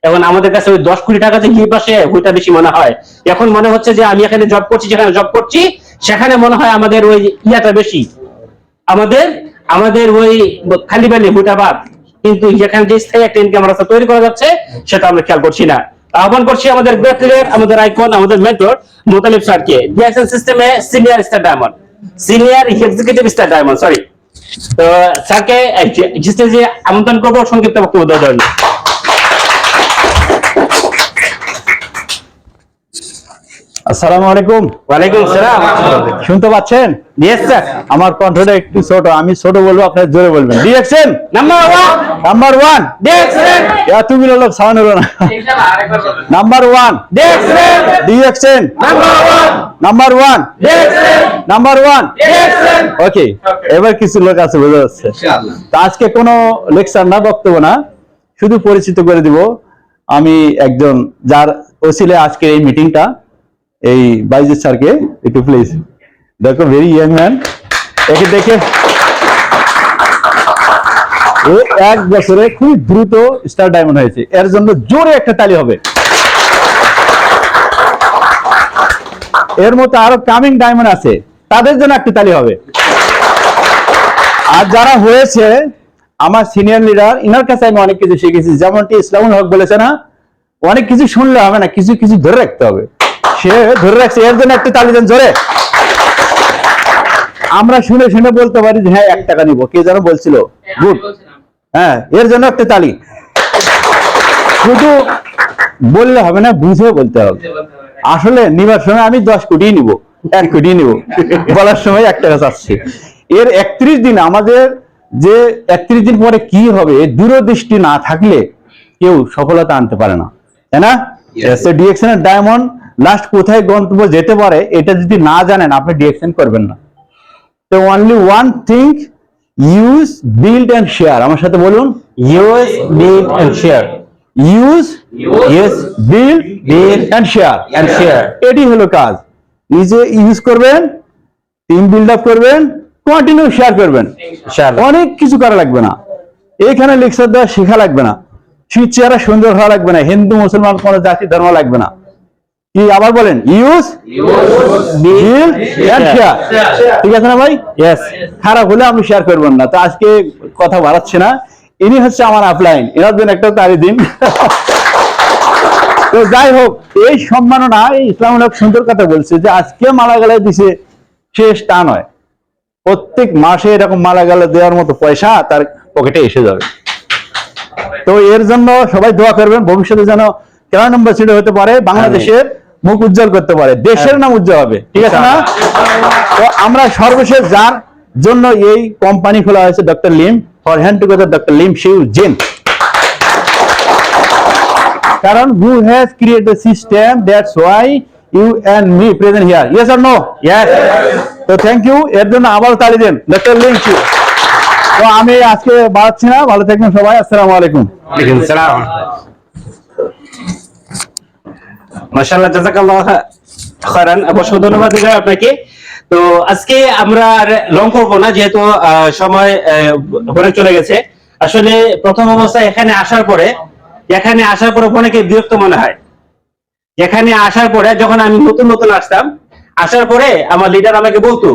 Speaker 1: এখন আমাদের কাছে ওই 10 কোটি টাকা যে কি পাশে ওইটা বেশি মনে হয়। এখন মনে হচ্ছে যে আমি এখানে জব করছি, যেখানে জব করছি সেখানে মনে হয় আমাদের ওই ইয়াটা বেশি, আমাদের ওই খালি বালি ওইটা বাদ। কিন্তু যেখানে যে স্থায়ী একটা ইনকাম রাস্তা তৈরি করা যাচ্ছে সেটা আমরা খেয়াল করছি না। আহ্বান করছি আমাদের গ্রেট লিডার, আমাদের আইকন, আমাদের মেন্টর মোতালিব স্যারকে, ডিএক্সএন সিস্টেমে senior star diamond, senior executive star diamond, sorry. তো স্যারকে স্টেজে আমন্ত্রণ করবো সংক্ষিপ্ত বক্তব্য দেওয়ার জন্য।
Speaker 5: আসসালামু আলাইকুম।
Speaker 1: ওয়ালাইকুম সালাম।
Speaker 5: শুনতে পাচ্ছেন?
Speaker 1: Yes sir.
Speaker 5: আমার কণ্ঠটা একটু ছোট, আমি ছোট বলবো, আপনার জোরে বলবেন। DXN
Speaker 1: number 1,
Speaker 5: number 1,
Speaker 1: DXN.
Speaker 5: তুমি লোক সাউন্ড হলো না। Number 1,
Speaker 1: DXN.
Speaker 5: DXN
Speaker 1: number 1,
Speaker 5: number 1,
Speaker 1: DXN.
Speaker 5: Number 1।
Speaker 1: DXN.
Speaker 5: Okay, এবার কিছু লোক আছে, বোঝা যাচ্ছে। তো আজকে কোনো লেকচার না, বক্তব্য না, শুধু পরিচিত করে দিব। আমি একজন যার ওসিলে আজকে এই মিটিংটা, এই বাইজুদ স্যারকে একটু প্লিজ দেখো, ভেরি ইয়াং ম্যান, একে দেখে ও 1 বছরে খুব দ্রুত স্টার ডায়মন্ড হয়েছে। এর জন্য জোরে একটা তালি হবে। এর মতো আরো কামিং ডায়মন্ড আছে, তাদের জন্য একটা তালি হবে। আর যারা হয়েছে আমার সিনিয়র লিডার, ইনার কাছে আমি অনেক কিছু শিখেছি। যেমনটি ইসলামুল হক বলেছে না, অনেক কিছু শুনলে হবে না, কিছু কিছু ধরে রাখতে হবে। সে ধরে রাখছে, এর জন্য একটা তালি দেন জোরে। আমরা শুনে শুনে বলতে পারি যে হ্যাঁ 1 টাকা নিব, কে যেন বলছিল, গুড, হ্যাঁ, এর জন্য একটা তালি। শুধু বললে হবে না, বুঝে বলতে হবে। আসলে নিবার সময় আমি 10 কোটি নিব, 1 কোটি নিব, বলার সময় 1 টাকা চাচ্ছি। এর 31 দিন, আমাদের যে 31 দিন পরে কি হবে, দূরদৃষ্টি না থাকলে কেউ সফলতা আনতে পারে না, তাই না? ডিএক্সএন এর ডায়মন্ড লাস্ট কোথায় গন্তব্য যেতে পারে, এটা যদি না জানেন আপনি ডিএক্সএন করবেন না। তো only one thing, use, build and share. আমার সাথে বলুন,
Speaker 1: use, build and share.
Speaker 5: Use, build and share. এটি হলো কাজ। নিজে ইউজ করবেন, টিম বিল্ড আপ করবেন, কন্টিনিউ শেয়ার করবেন। অনেক কিছু করা লাগবে না, এখানে লেকচার দেওয়া শেখা লাগবে না, চেহারা সুন্দর হওয়া লাগবে না, হিন্দু মুসলমান কোন জাতি ধর্ম লাগবে না। কি আবার বলেন, ইউজ, বিল্ড এন্ড শেয়ার। ঠিক আছে না ভাই?
Speaker 1: ইয়েস।
Speaker 5: খারাপ হলে আপনি শেয়ার করবেন না। তো আজকে কথা বাড়াচ্ছি না, ইনি হচ্ছে আমার আপলাইন, এনার জন্য একটা তালি দিন। তো যাই হোক, এই সম্মাননা, এই ইসলামুল হক সুন্দর কথা বলছে যে আজকে মালা গালায় দিছে, শেষ তা নয়, প্রত্যেক মাসে এরকম মালা গালা দেওয়ার মতো পয়সা তার পকেটে এসে যাবে। তো এর জন্য সবাই দোয়া করবেন, ভবিষ্যতে যেন কেরান অ্যাম্বাসেডর হতে পারে, বাংলাদেশের মুখ উজ্জ্বল করতে পারে, দেশের নাম উজ্জ্বল হবে। ঠিক আছে না? তো আমরা সর্বশেষ যার জন্য এই কোম্পানি খোলা হয়েছে, doctor Lim, for hand together doctor Lim Siew Jin. কারণ who has created a system, that's why you and me present here. Yes or no?
Speaker 1: Yes.
Speaker 5: তো থ্যাংক ইউ, এর জন্য আবার তালি দেন ডক্টর লিম শিউ। তো আমি আজকে বাড়াচ্ছি না, ভালো থাকবেন সবাই, আসসালামু আলাইকুম।
Speaker 1: ওয়ালাইকুম সালাম। মাশাআল্লাহ, জাযাকাল্লাহ খায়রান। অবশ্যই ধন্যবাদ দিলাম আপনাকে। তো আজকে আমরা আর লং করবো না, যেহেতু সময় ঘরে চলে গেছে। আসলে প্রথম অবস্থায় এখানে আসার পরে অনেকে বিরক্ত মনে হয়। এখানে আসার পরে যখন আমি নতুন নতুন আসতাম, আসার পরে আমার লিডার আমাকে বলতো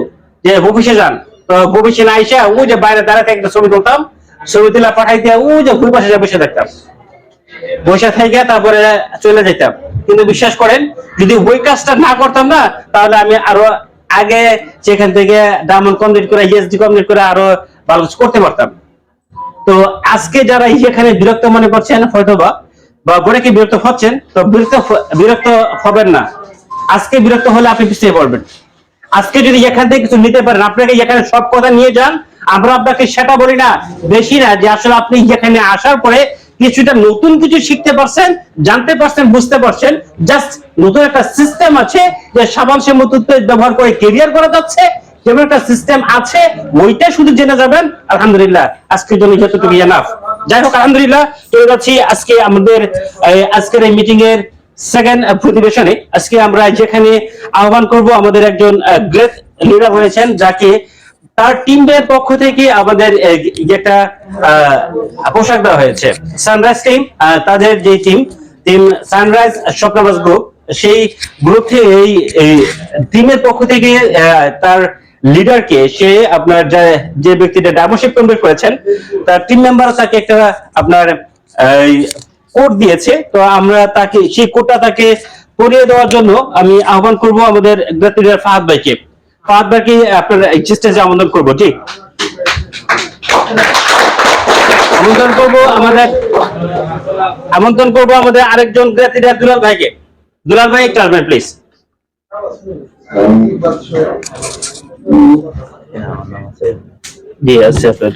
Speaker 1: যে অফিসে যান। তো অফিসে না এসে ওই যে বাইরে দাঁড়াতে একটা ছবি তুলতাম, ছবি তুলে পাঠাই দিয়ে ওই যে ফুল পাশে বসে থাকতাম, বসে থেকে তারপরে চলে যেতাম। কিন্তু বিশ্বাস করেন, যদি ওই কাজটা না করতাম না, তাহলে আমি আরো আগে সেখান থেকে ডায়মন্ড কমপ্লিট করে, ইএসডি কমপ্লিট করে আরো ভালো কিছু করতে পারতাম। তো আজকে যারা এখানে বিরক্ত মনে করছেন হয়তো বা অনেকে বিরক্ত হচ্ছেন, তো বিরক্ত হবেন না। আজকে বিরক্ত হলে আপনি পিছিয়ে পড়বেন। আজকে যদি এখান থেকে কিছু নিতে পারেন, আপনাকে এখানে সব কথা নিয়ে যান। আমরা আপনাকে সেটা বলি না, বেশি না, যে আসলে আপনি এখানে আসার পরে কিছুটা নতুন কিছু শিখতে পারছেন, জানতে পারছেন, বুঝতে পারছেন। জাস্ট নতুন একটা সিস্টেম আছে যে সাবান শ্যাম্পু টুথপেস্ট ব্যবহার করে কেরিয়ার করা যাচ্ছে, যেমন একটা সিস্টেম আছে, ওইটা শুধু জেনে যাবেন। আলহামদুলিল্লাহ, আজকের জন্য যতটুকু এনাফ। যাই হোক, আলহামদুলিল্লাহ, চলে যাচ্ছি আজকে আমাদের আজকের এই মিটিং এর সেকেন্ড প্রতিবেশনে। আজকে আমরা যেখানে আহ্বান করব আমাদের একজন গ্রেট লিডার রয়েছেন, যাকে তার টিমের পক্ষ থেকে আমাদের একটা পোশাক দেওয়া হয়েছে। সানরাইজ টিম, তাদের যে টিম সানরাইজ স্বপ্নবাস গ্রুপ, সেই গ্রুপ থেকে এই টিমের পক্ষ থেকে তার লিডারকে, সে আপনার যে ব্যক্তিটা ডায়মন্ডশিপ কমপ্লিট করেছেন, তার টিম মেম্বার তাকে একটা আপনার কোড দিয়েছে। তো আমরা তাকে সেই কোডটা তাকে পরিয়ে দেওয়ার জন্য আমি আহ্বান করব আমাদের গ্রেট লিডার ফাহাদ ভাইকে। ফাহাদ ভাইকে আপনার স্টেজে আমন্ত্রণ করবো। জি, আমন্ত্রণ করবো আমাদের আরেকজন গ্রেট লিডার দুলাল ভাইকে। দুলাল ভাই একটু আসবেন প্লিজ। জি, আছে আপনার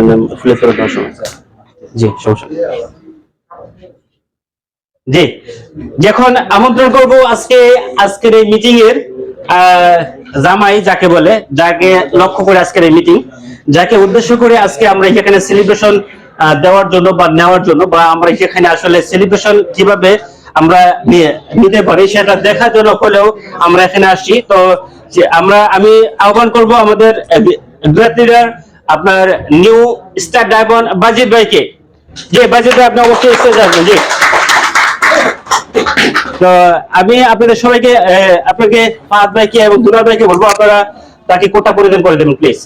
Speaker 1: নাম ফ্লিপ করে দেওয়ার সমস্যা। জি, সমস্যা। জি, যখন আমন্ত্রণ করব আজকের এই মিটিং এর জামাই যাকে বলে, যাকে লক্ষ্য করে আজকের এই মিটিং, যাকে উদ্দেশ্য করে আজকে আমরা এখানে সেলিব্রেশন দেওয়ার জন্য বা নেওয়ার জন্য, বা আমরা এখানে আসলে সেলিব্রেশন কিভাবে আমরা নিতে পারি সেটা দেখার জন্য হলেও আমরা এখানে আসছি। তো আমি আহ্বান করব আমাদের গ্রেট লিডার আপনার নিউ স্টার ডায়মন্ড বাজিদ ভাইকে। জি, বাজিদ ভাই, আপনি অবশ্যই স্টেজে আসবেন। জি, তো আমি আপনাদের সবাইকে, আপনাকে ফাহাদ ভাইকে এবং দুলাল ভাইকে বলবো, আপনারা তাকে কোটা পরিধান করে দেবেন প্লিজ।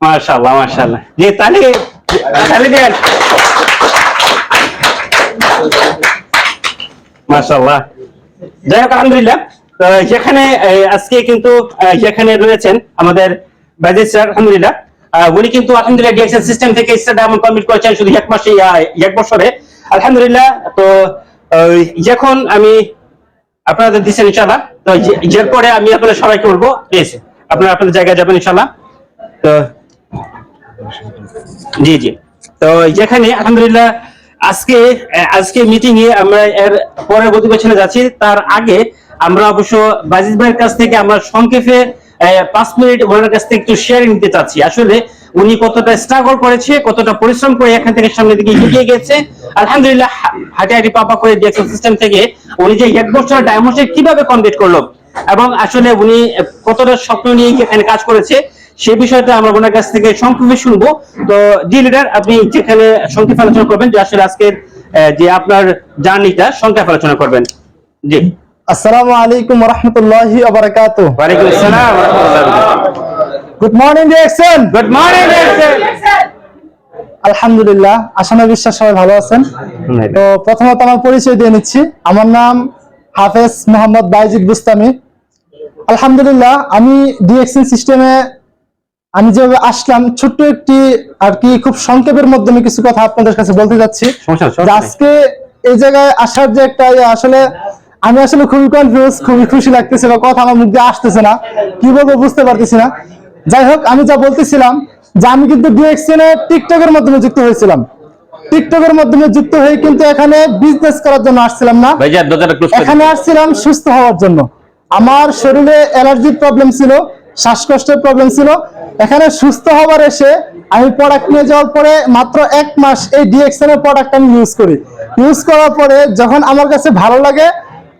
Speaker 1: মাশাআল্লাহ, মাশাআল্লাহ। জি, তালি দেন। মাশাআল্লাহ। যাই হোক, আলহামদুলিল্লাহ, যেখানে আজকে কিন্তু যেখানে রয়েছেন আমাদের বাজিদ স্যার, আলহামদুলিল্লাহ, উনি কিন্তু আলহামদুলিল্লাহ ডিএক্সএল সিস্টেম থেকে স্টার ডায়মন্ড কমপ্লিট করেছেন শুধু এক মাসে, এক বছরে, আলহামদুলিল্লাহ। তো যখন আমি আপনাদের দিচ্ছেন ইনশাআল্লাহ, তো এরপরে আমি আপনাদের সবাইকে বলবো প্লিজ আপনারা আপনাদের জায়গায় যাবেন ইনশাআল্লাহ। তো জি জি, তো যেখানে আলহামদুলিল্লাহ আজকে মিটিং এ আমরা এর পরের অধিবেশনে যাচ্ছি, তার আগে আমরা অবশ্য বাজিদ ভাইয়ের কাছ থেকে আমরা সংক্ষেপে 5 মিনিট ওনার কাছ থেকে একটু শেয়ারিং নিতে চাচ্ছি। আসলে উনি কতটা স্ট্রাগল করেছে, কতটা পরিশ্রম করে এখান থেকে সামনের দিকে এগিয়ে গেছে। আলহামদুলিল্লাহ, হাঁটাহাঁটি পাপা করে ডিএক্সএল সিস্টেম থেকে উনি যে এক বছর ডায়মন্ডশিপ কিভাবে কমপ্লিট করলো, এবং আসলে উনি কতটা স্বপ্ন নিয়ে এখানে কাজ করেছে, সেই বিষয়টা আমরা ওনার কাছ থেকে সংক্ষেপে শুনবো। তো জি লিডার, আপনি যেখানে সংক্ষেপে আলোচনা করবেন, যে আসলে আজকের যে আপনার জার্নিটা সংক্ষেপে আলোচনা করবেন। জি,
Speaker 4: আসসালামু আলাইকুম ওয়া রাহমাতুল্লাহি ওয়া বারাকাতুহু।
Speaker 1: ওয়া আলাইকুম আসসালাম ওয়া রাহমাতুল্লাহ।
Speaker 4: Good morning DXN.
Speaker 1: Good morning DXN.
Speaker 4: আলহামদুলিল্লাহ, আশা না বিশ্বাস সবাই ভালো আছেন। তো প্রথমত আমার পরিচয় দিয়ে নিচ্ছি। আমার নাম হাফেজ মোহাম্মদ বাইজিদ বুস্তামি। আলহামদুলিল্লাহ, আমি ডিএক্সএন সিস্টেমে আমি যেভাবে আসলাম, ছোট্ট একটি আর কি খুব সংক্ষেপের মাধ্যমে কিছু কথা আপনাদের কাছে বলতে যাচ্ছি। আজকে এই জায়গায় আসার যে একটা আসলে আমি আসলে খুবই কনফিউজ, খুবই খুশি লাগতেছে, বা কথা আমার মুখ দিয়ে আসতেছে না, কি বলবো বুঝতে পারতেছি না। যাই হোক, আমি যা বলতেছিলাম যে আমি কিন্তু ডিএক্সএন এ টিকটকের মাধ্যমে যুক্ত হয়েছিলাম। টিকটকের মাধ্যমে যুক্ত হয়ে কিন্তু এখানে বিজনেস করার জন্য আসছিলাম না, এখানে আসছিলাম সুস্থ হওয়ার জন্য। আমার শরীরে অ্যালার্জির প্রবলেম ছিল, শ্বাসকষ্টের প্রবলেম ছিল। এখানে সুস্থ হবার এসে আমি প্রোডাক্ট নিয়ে যাওয়ার পরে মাত্র 1 মাস এই ডিএক্সএন এর প্রোডাক্ট আমি ইউজ করি। ইউজ করার পরে যখন আমার কাছে ভালো লাগে,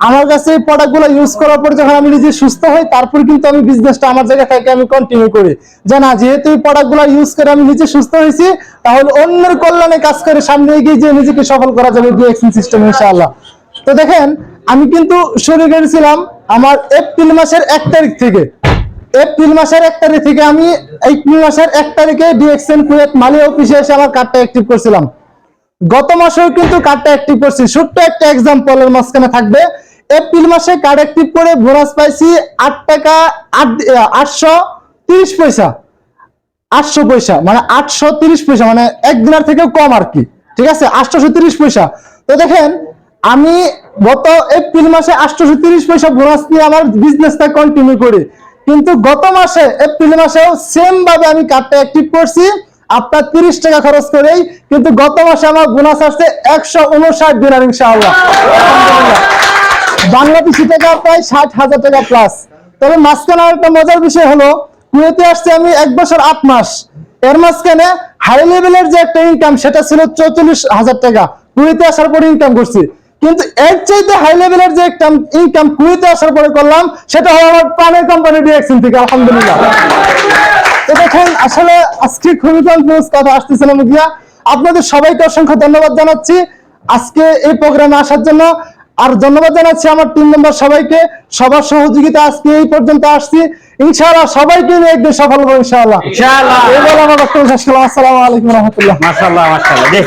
Speaker 4: আমার কাছে এই প্রোডাক্টগুলো ইউজ করার পরে যখন আমি নিজে সুস্থ হই, তারপর কিন্তু আমি বিজনেসটা আমার জায়গা থেকে আমি কন্টিনিউ করি। যে না, যেহেতু এই প্রোডাক্টগুলো ইউজ করে আমি নিজে সুস্থ হয়েছি, তাহলে অন্যের কল্যাণে কাজ করে সামনে এগিয়ে যে নিজেকে সফল করা যাবে ডিএক্সএন সিস্টেম ইনশাআল্লাহ। তো দেখেন, আমি কিন্তু শুরু করেছিলাম আমার এপ্রিল মাসের 1 তারিখ থেকে। এপ্রিল মাসের 1 তারিখ থেকে আমি এপ্রিল মাসের 1 তারিখে ডিএক্সএন কুয়েত মালি অফিসে এসে আমার কার্ডটা অ্যাক্টিভ করছিলাম। গত মাসেও কিন্তু কার্ডটা অ্যাক্টিভ করছি। ছোট্ট একটা এক্সাম্পলের মাঝখানে থাকবে। এপ্রিল মাসে কার্ড অ্যাক্টিভ করে বোনাস পাইছি 8 টাকা 830 পয়সা, 800 পয়সা, মানে 830 পয়সা, মানে 1 দিনার থেকেও কম আর কি। ঠিক আছে, 830 পয়সা। তো দেখেন, আমি গত এপ্রিল মাসে 830 পয়সা বোনাস নিয়ে আমার বিজনেসটা কন্টিনিউ করি। কিন্তু গত মাসে এপ্রিল মাসেও সেম ভাবে আমি কার্ডটা অ্যাক্টিভ করছি আপনার 30 টাকা খরচ করেই, কিন্তু গত মাসে আমার বোনাস আসছে 159 দিনার ইনশাআল্লাহ। বাংলাদেশি টাকা প্রায় 60,000 টাকা প্লাস। তবে মাঝখানে একটা মজার বিষয় হলো, কুয়েতে আসছে আমি 1 বছর 8 মাস। এর মাঝখানে হাই লেভেলের যে একটা ইনকাম, সেটা ছিল 44,000 টাকা কুয়েতে আসার পরে ইনকাম করছি। কিন্তু এর চাইতে হাই লেভেলের যে একটা ইনকাম কুয়েতে আসার পরে করলাম, সেটা হলো আমার প্রাণের কোম্পানি ডিএক্সএন থেকে, আলহামদুলিল্লাহ। তো দেখেন, আসলে আজকে খুবই কনফিউজ কথা আসতেছিল মুখিয়া। আপনাদের সবাইকে অসংখ্য ধন্যবাদ জানাচ্ছি আজকে এই প্রোগ্রামে আসার জন্য। আর ধন্যবাদ জানাচ্ছি আমার টিম মেম্বার সবাইকে, সবার সহযোগিতা আজকে এই পর্যন্ত আসছি। ইনশাআল্লাহ সবাইকে নিয়ে একদিন সফল হবো ইনশাআল্লাহ।
Speaker 1: ইনশাআল্লাহ।
Speaker 4: এবার আমার বক্তব্য শেষ করলাম। আসসালামু আলাইকুম ওয়া রাহমাতুল্লাহ।
Speaker 1: মাশাআল্লাহ, মাশাআল্লাহ। জি,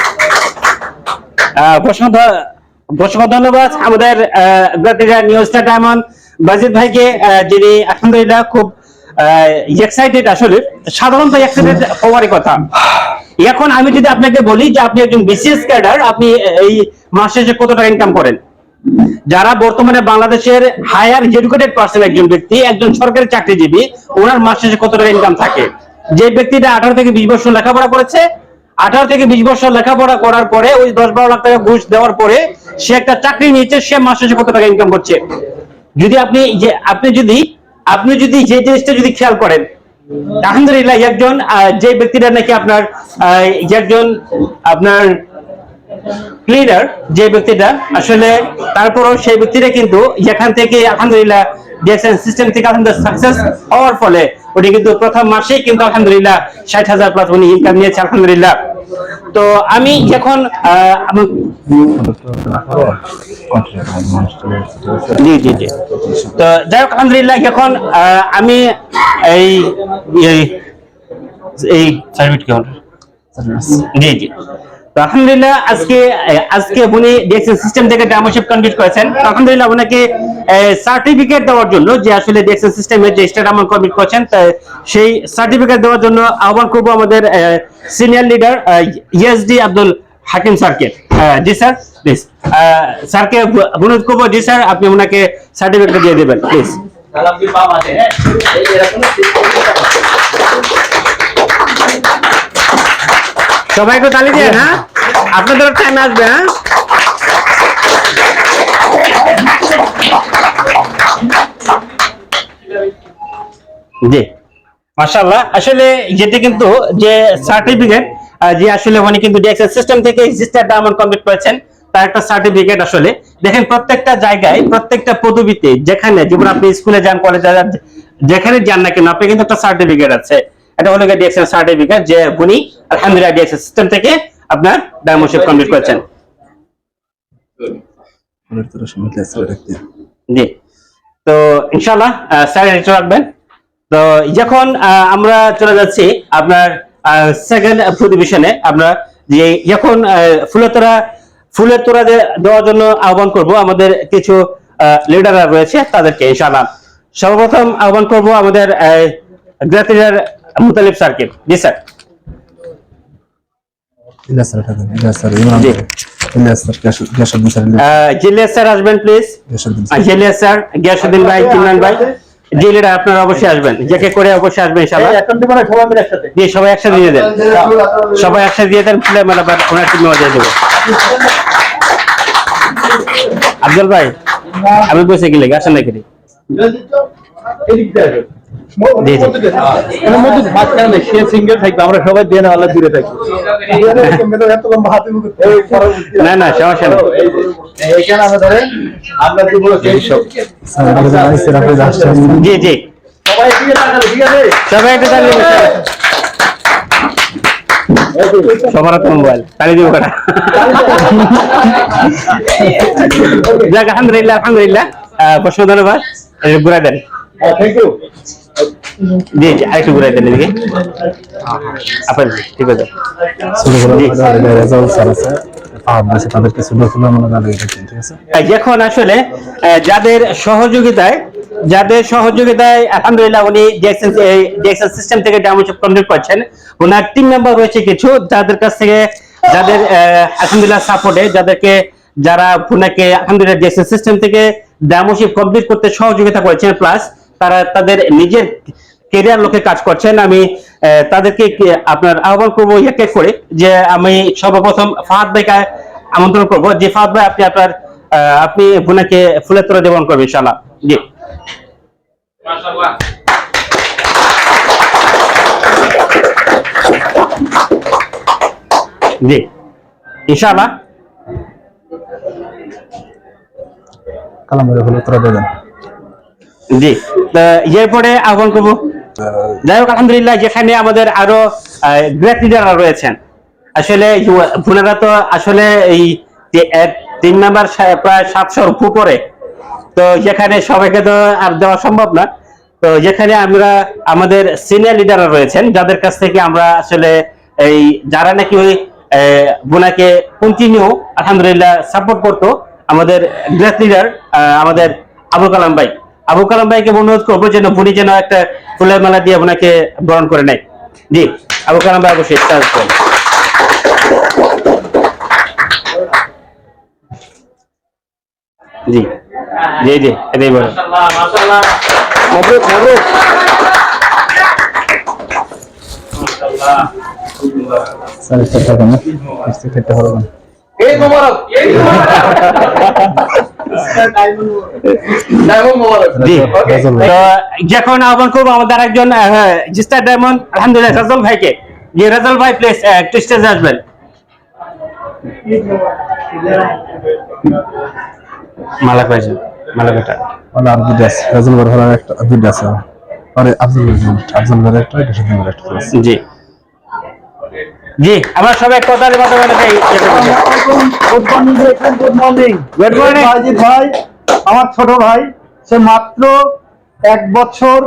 Speaker 1: অসংখ্য ধন্যবাদ আমাদের নিউ স্টার ডায়মন্ড বাজিদ ভাইকে, যিনি আলহামদুলিল্লাহ খুব এক্সাইটেড। আসলে সাধারণত এক্সাইটেড হওয়ারই কথা। এখন আমি যদি আপনাকে বলি যে আপনি একজন বিসিএস ক্যাডার, আপনি এই মাস শেষে কত টাকা ইনকাম করেন? যারা বর্তমানে বাংলাদেশের হায়ার এডুকেটেড পার্সন, একজন ব্যক্তি, একজন সরকারি চাকরিজীবী, ওনার মাস শেষে কত টাকা ইনকাম থাকে? যে ব্যক্তিটা 18 থেকে 20 বছর লেখাপড়া করেছে, 18 থেকে 20 বছর লেখাপড়া করার পরে ওই 10-12 লাখ টাকা ঘুষ দেওয়ার পরে সে একটা চাকরি নিয়েছে, সে মাস শেষে কত টাকা ইনকাম করছে? যদি আপনি যদি যে জিনিসটা যদি খেয়াল করেন, আলহামদুলিল্লাহ একজন যে ব্যক্তিটা নাকি আপনার ক্লিনার, যে ব্যক্তিটা আসলে, তারপরও সেই ব্যক্তিটা কিন্তু এখান থেকে আলহামদুলিল্লাহ ডিএক্সএন সিস্টেম থেকে আলহামদুলিল্লাহ সাকসেস হওয়ার ফলে উনি কিন্তু প্রথম মাসেই কিন্তু আলহামদুলিল্লাহ 60,000 প্লাস উনি ইনকাম নিয়েছে আলহামদুলিল্লাহ। তো আমি যখন জি জি জি তো যাই হোক, আলহামদুলিল্লাহ যখন আমি এই সার্টিফিকেট জি জি আলহামদুলিল্লাহ আজকে উনি ডিএক্সএন সিস্টেম থেকে ডেমোশিপ কমপ্লিট করেছেন। আলহামদুলিল্লাহ ওনাকে সার্টিফিকেট দেওয়ার জন্য, যে আসলে ডিএক্সএন সিস্টেমের যে স্টার আমল কমপ্লিট করেছেন, সেই সার্টিফিকেট দেওয়ার জন্য আহ্বান করব আমাদের senior leader ESD Abdul Hakim স্যারকে। জি স্যার, প্লিজ স্যারকে অনুরোধ করবো। জি স্যার, আপনি ওনাকে সার্টিফিকেট দিয়ে দেবেন প্লিজ। সবাইকে তালি দিয়ে, হ্যাঁ, আপনাদের টাইম আসবে। হ্যাঁ, জি মাশাআল্লাহ। আসলে যেটা কিন্তু যে সার্টিফিকেট, যে আসলে উনি কিন্তু ডিএক্সএন সিস্টেম থেকে স্টার ডায়মন্ড কমপ্লিট করেছেন, তার একটা সার্টিফিকেট। আসলে দেখেন, প্রত্যেকটা জায়গায়, প্রত্যেকটা পদবিতে, যেখানে যেমন আপনি স্কুলে যান, কলেজে যান, যেখানে যান না কেন, আপনি কিন্তু একটা সার্টিফিকেট আছে। এটা হলো ডিএক্সএন সার্টিফিকেট, যে উনি আলহামদুলিল্লাহ ডিএক্সএন সিস্টেম থেকে আপনার ডায়মন্ডশিপ কমপ্লিট করেছেন। জি, তো ইনশাআল্লাহ স্যার এটা রাখবেন। তো যখন আমরা চলে যাচ্ছি আপনার সেকেন্ড পজিশনে, আমরা যে এখন ফুলের তোড়া দেওয়ার জন্য আহ্বান করব আমাদের কিছু লিডাররা রয়েছে, তাদেরকে ইনশাআল্লাহ। সর্বপ্রথম আহ্বান করব আমাদের গ্রেট লিডার মুতালিব স্যারকে। জি স্যার। জিলিয়াস স্যার আসবেন প্লিজ। জিলিয়াস স্যার, গিয়াসউদ্দিন ভাই, ইমরান ভাই, জি লিডার আপনারা অবশ্যই আসবেন, যাকে করে অবশ্যই আসবেন ইনশাআল্লাহ। জি, সবাই একসাথে দিয়ে দেন, সবাই একসাথে দিয়ে দেন, ফুলে মেলা ওনার টিম দিয়ে দেবো। আব্দুল ভাই, আমি বসে গেলে আসেন নাকি? জি জি
Speaker 5: সে সিঙ্গেল থাকবে, আমরা সবাই দিয়ে না আল্লাহ দূরে থাকি।
Speaker 1: না না সমস্যা নেই
Speaker 5: এইখানে আমরা ধরেন আমরা কি বলবো
Speaker 1: জি জি
Speaker 5: সবাই দিকে তাকালে, ঠিক আছে?
Speaker 1: সবাই একটু তালি দিন। সবার হাতে মোবাইল, তালি দিব কটা। যাক আলহামদুলিল্লাহ আলহামদুলিল্লাহ, প্রশ্ন ধন্যবাদ, ঘুরাই দেন।
Speaker 5: Thank you.
Speaker 1: জি জি আরেকটু ঘুরাই দেন এদিকে আপনার, ঠিক আছে এখন আসলে যাদের সহযোগিতায় আলহামদুলিল্লাহ উনি ডিএক্সএন সিস্টেম থেকে ডাউনলোড কমপ্লিট করছেন, ওনার টিম মেম্বার রয়েছে কিছু যাদের কাছ থেকে, যাদের আলহামদুলিল্লাহ সাপোর্টে, যারা ওনাকে আলহামদুলিল্লাহ ডিএক্সএন সিস্টেম থেকে ডাউনলোড কমপ্লিট করতে সহযোগিতা করেছেন, প্লাস তারা তাদের নিজের কেরিয়ার লোকে কাজ করছেন। আমি তাদেরকে আপনার আহ্বান করবো এক এক করে, যে আমি সর্বপ্রথম ফাহাদ ভাইকে আমন্ত্রণ করবো, যে ফাহাদ ভাই আপনি ওনাকে ফুলের তোড়া দেবন করবেন ইনশাআল্লাহ। জি জি ইনশাআল্লাহ জি, এরপরে আহ্বান করবো। যাই হোক আলহামদুলিল্লাহ, যেখানে আমাদের আরো গ্রেট লিডাররা রয়েছেন, আসলে ওনারা তো আসলে এই টিম মেম্বার প্রায় 700 উপরে, তো যেখানে সবাইকে তো আর দেওয়া সম্ভব না। তো যেখানে আমরা আমাদের সিনিয়র লিডাররা রয়েছেন, যাদের কাছ থেকে আমরা আসলে এই যারা নাকি ওই বোনাকে কন্টিনিউ আলহামদুলিল্লাহ সাপোর্ট করতো, আমাদের গ্রেট লিডার আমাদের আবুল কালাম ভাইকে অনুরোধ করবো যেন বুনি যেন একটা ফুলের মালা দিয়ে ওনাকে বরণ করে নেয়। জি আবুল কালাম ভাই অবশ্যই স্টার্ট করেন। জি জি জি এটাই বলেন।
Speaker 5: মবরুক মবরুক। এই মোবারক,
Speaker 1: জি তো যখন আহ্বান করবো আমাদের আরেকজন জিস্টার ডায়মন্ড আলহামদুলিল্লাহ রাজল ভাইকে। জি রাজল ভাই প্লিজ একটু স্টেজে আসবেন। মালা পাইছেন, মালা কাটা জি জি আমরা সবাই কথার মাধ্যমে
Speaker 6: গুড মর্নিং বাজিদ ভাই, আমার ছোট ভাই, সে মাত্র 1 বছর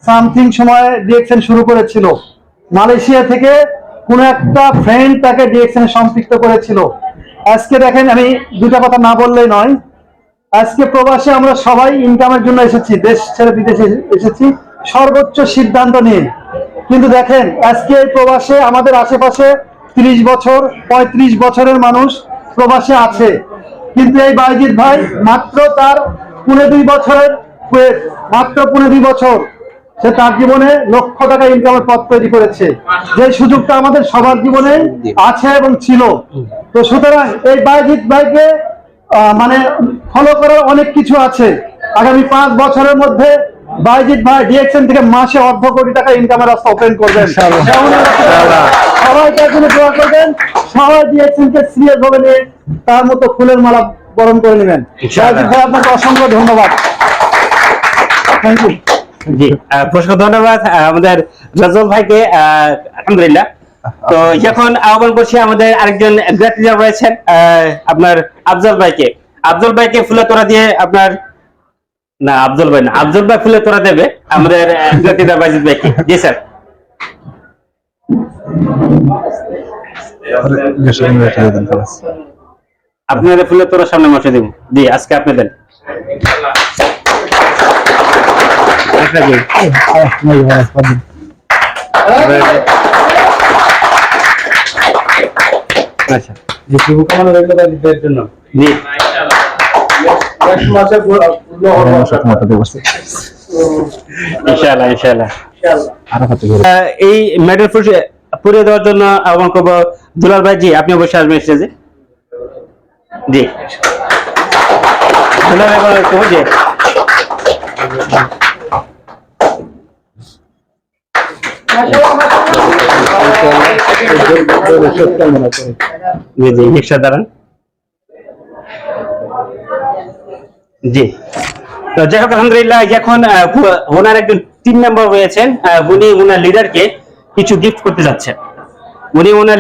Speaker 6: সামথিং সময় ডিএক্সএন শুরু করেছিল। মালয়েশিয়া থেকে কোন একটা ফ্রেন্ড তাকে ডিএক্সএন সম্পৃক্ত করেছিল। আজকে দেখেন, আমি দুটা কথা না বললেই নয়, আজকে প্রবাসে আমরা সবাই ইনকামের জন্য এসেছি, দেশ ছেড়ে বিদেশে এসেছি সর্বোচ্চ সিদ্ধান্ত নিয়ে। কিন্তু দেখেন আজকে এই প্রবাসে আমাদের আশেপাশে 30 বছর 35 বছরের মানুষ প্রবাসে আছে, কিন্তু এই বাইজিদ ভাই মাত্র তার 2.5 বছরের মাত্র 2.5 বছর সে তার জীবনে লক্ষ টাকা ইনকামের পথ তৈরি করেছে, যে সুযোগটা আমাদের সবার জীবনে আছে এবং ছিল। তো সুতরাং এই বাইজিদ ভাইকে মানে ফলো করার অনেক কিছু আছে। আগামী 5 বছরের মধ্যে বাইজিদ ভাই ডিএক্সএন থেকে মাসে 1/2 কোটি টাকা ইনকামের রাস্তা ওপেন করবেন। সবাই তার জন্য দোয়া করবেন, সবাই ডিএক্সএন কে সিরিয়াস ভাবে নিয়ে তার মতো ফুলের মালা বরণ করে নেবেন। বাইজিদ ভাই আপনাকে অসংখ্য ধন্যবাদ। Thank you.
Speaker 1: জি প্রশ্ন ধন্যবাদ আমাদের রাজল ভাইকে আলহামদুলিল্লাহ। তো এখন আহ্বান করছি আমাদের আরেকজন গ্রেট লিডার রয়েছেন আপনার আফজল ভাইকে ফুলের তোড়া দিয়ে আপনার, না আফজল ভাই না, আফজল ভাই ফুলের তোড়া দেবে আমাদের গ্রেট লিডার বাইজিদ ভাইকে। জি স্যার আপনাদের ফুলের তোড়া সামনে বসে দিব। জি আজকে আপনি দেন। আচ্ছা জি শুভকামনা রইল তাদের জন্য। জি ইনশাআল্লাহ ইনশাআল্লাহ এই মেডেল পুড়িয়ে দেওয়ার জন্য আহ্বান করবো দুলাল ভাই। জি আপনি অবশ্যই আসবেন স্টেজে। জি দুলাল ভাই জি জি জি রিক্সা দাঁড়ান। জি, তো যাই হোক আলহামদুলিল্লাহ, এখন ওনার একজন টিম মেম্বার হয়েছেন, উনি ওনার লিডারকে কিছু গিফট করতে যাচ্ছেন। উনি ওনার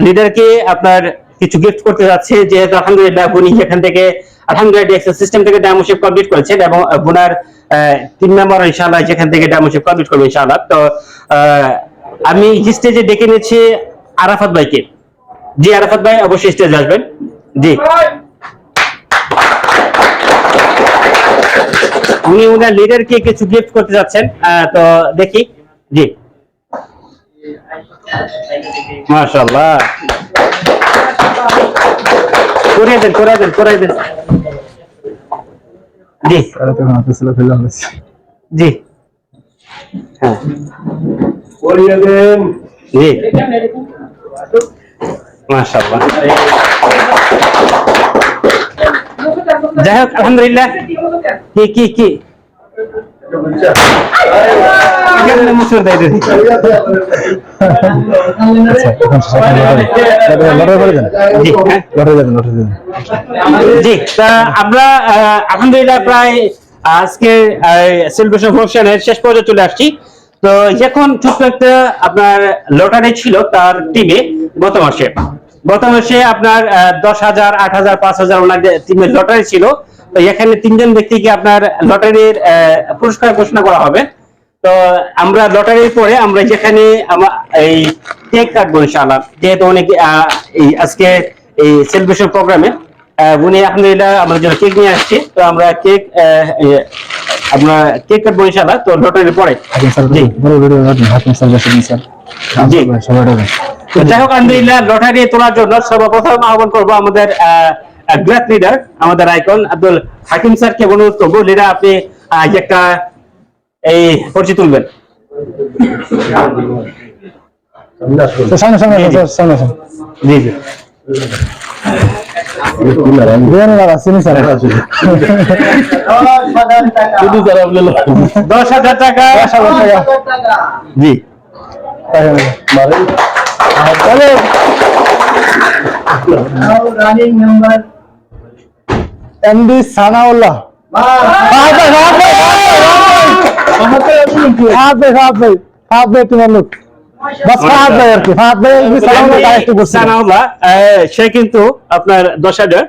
Speaker 1: লিডারকে আপনার কিছু গিফট করতে যাচ্ছে, যেহেতু আলহামদুলিল্লাহ উনি এখান থেকে আলহামদুলিল্লাহ ডিএক্সএল সিস্টেম থেকে ডেমোশিপ কমপ্লিট করেছেন এবং ওনার টিম মেম্বার ইনশাআল্লাহ যেখান থেকে ডেমোশিপ কমপ্লিট করবে ইনশাআল্লাহ। তো আমি স্টেজে ডেকে নিচ্ছি আরাফাত ভাইকে। জি আরাফাত ভাই অবশ্যই স্টেজে আসবেন। জি, উনি ওনার লিডারকে কিছু গিফট করতে যাচ্ছেন, তো দেখি। জি মাশাআল্লাহ, করে দেন করে দেন করে দেন। জি জি হ্যাঁ জি মাশাআল্লাহ। যাই হোক আলহামদুলিল্লাহ। কি কি কি মুসুর দেয় দিদি। জি জি, তা আমরা আলহামদুলিল্লাহ প্রায় আজকে সেলিব্রেশন ফাংশনের শেষ পর্যায়ে চলে আসছি। তো এখন ছোট্ট একটা আপনার লটারি ছিল তার টিমে গত মাসে আপনার 10,000, 8,000, 5,000 ওনাদের টিমের লটারি ছিল। তো এখানে 3জন ব্যক্তিকে আপনার লটারির পুরস্কার ঘোষণা করা হবে। তো আমরা লটারির পরে আমরা যেখানে এই কেক কাটবো ইনশাআল্লাহ, যেহেতু অনেক এই আজকে এই সেলিব্রেশন প্রোগ্রামে উনি আলহামদুলিল্লাহ আমাদের জন্য কেক নিয়ে আসছে। তো আমরা কেক কাটবো ইনশাআল্লাহ। তো লটারির পরে জি, তো যাই হোক আলহামদুলিল্লাহ লটারি তোলার জন্য সর্বপ্রথম আহ্বান করবো আমাদের গ্রেট লিডার, আমাদের আইকন আব্দুল হাকিম স্যারকে অনুরোধ করবো। লিডার আপনি একটা এই পরিচয় তুলবেন। জি জি 10,000 টাকা। জি
Speaker 6: running number
Speaker 4: MD Sanaullah.
Speaker 1: Sanaullah, সে কিন্তু আপনার 10,000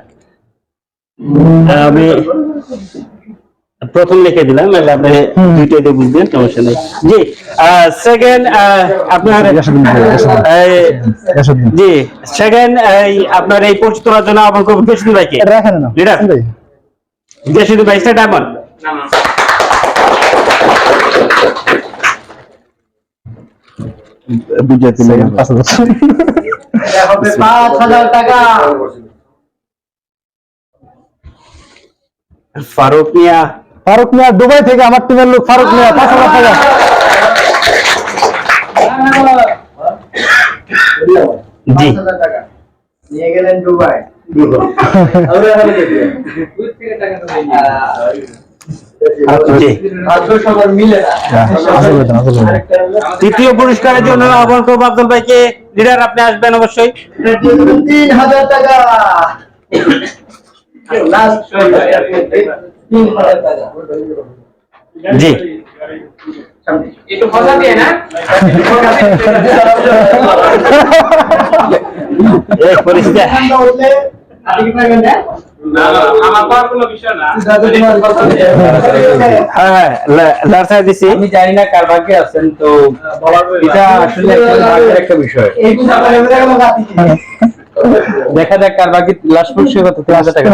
Speaker 1: আমি প্রথম লিখে দিলাম, আপনি দুইটাই দিয়ে বুঝবেন, সমস্যা নেই। জি সেকেন্ড আপনার জি সেকেন্ড আপনার এই পোস্ট তোলার জন্য আমার খুব গেসুদুল ভাইকে লিডার গেসুদুল ভাই সেটা আমার
Speaker 5: বুঝাতে
Speaker 6: 5,000 টাকা।
Speaker 1: ফারুক মিয়া
Speaker 4: দুবাই থেকে আমার টিমের লোক ফারুক মিয়া 5,000 টাকা।
Speaker 1: জি
Speaker 6: 5,000 টাকা নিয়ে গেলেন দুবাই।
Speaker 1: জি
Speaker 6: মিলে
Speaker 1: তৃতীয় পুরস্কারের জন্য আহ্বান করবো আব্দুল ভাইকে। লিডার আপনি আসবেন অবশ্যই।
Speaker 6: 3,000 টাকা। লাস্ট 3,000 টাকা।
Speaker 1: জি
Speaker 7: একটু কথা দিয়ে না
Speaker 1: এই পরিস্থিতি
Speaker 7: আমার পাওয়ার কোনো বিষয় না।
Speaker 1: হ্যাঁ লার্সাই দিছি।
Speaker 5: আমি জানি না কার ভাগ্যে আছেন, তো এটা আসলে একটা বিষয়। দেখা যাক কার ভাগ্যে লাস্ট পুরস্কার কত। 3,000 টাকা।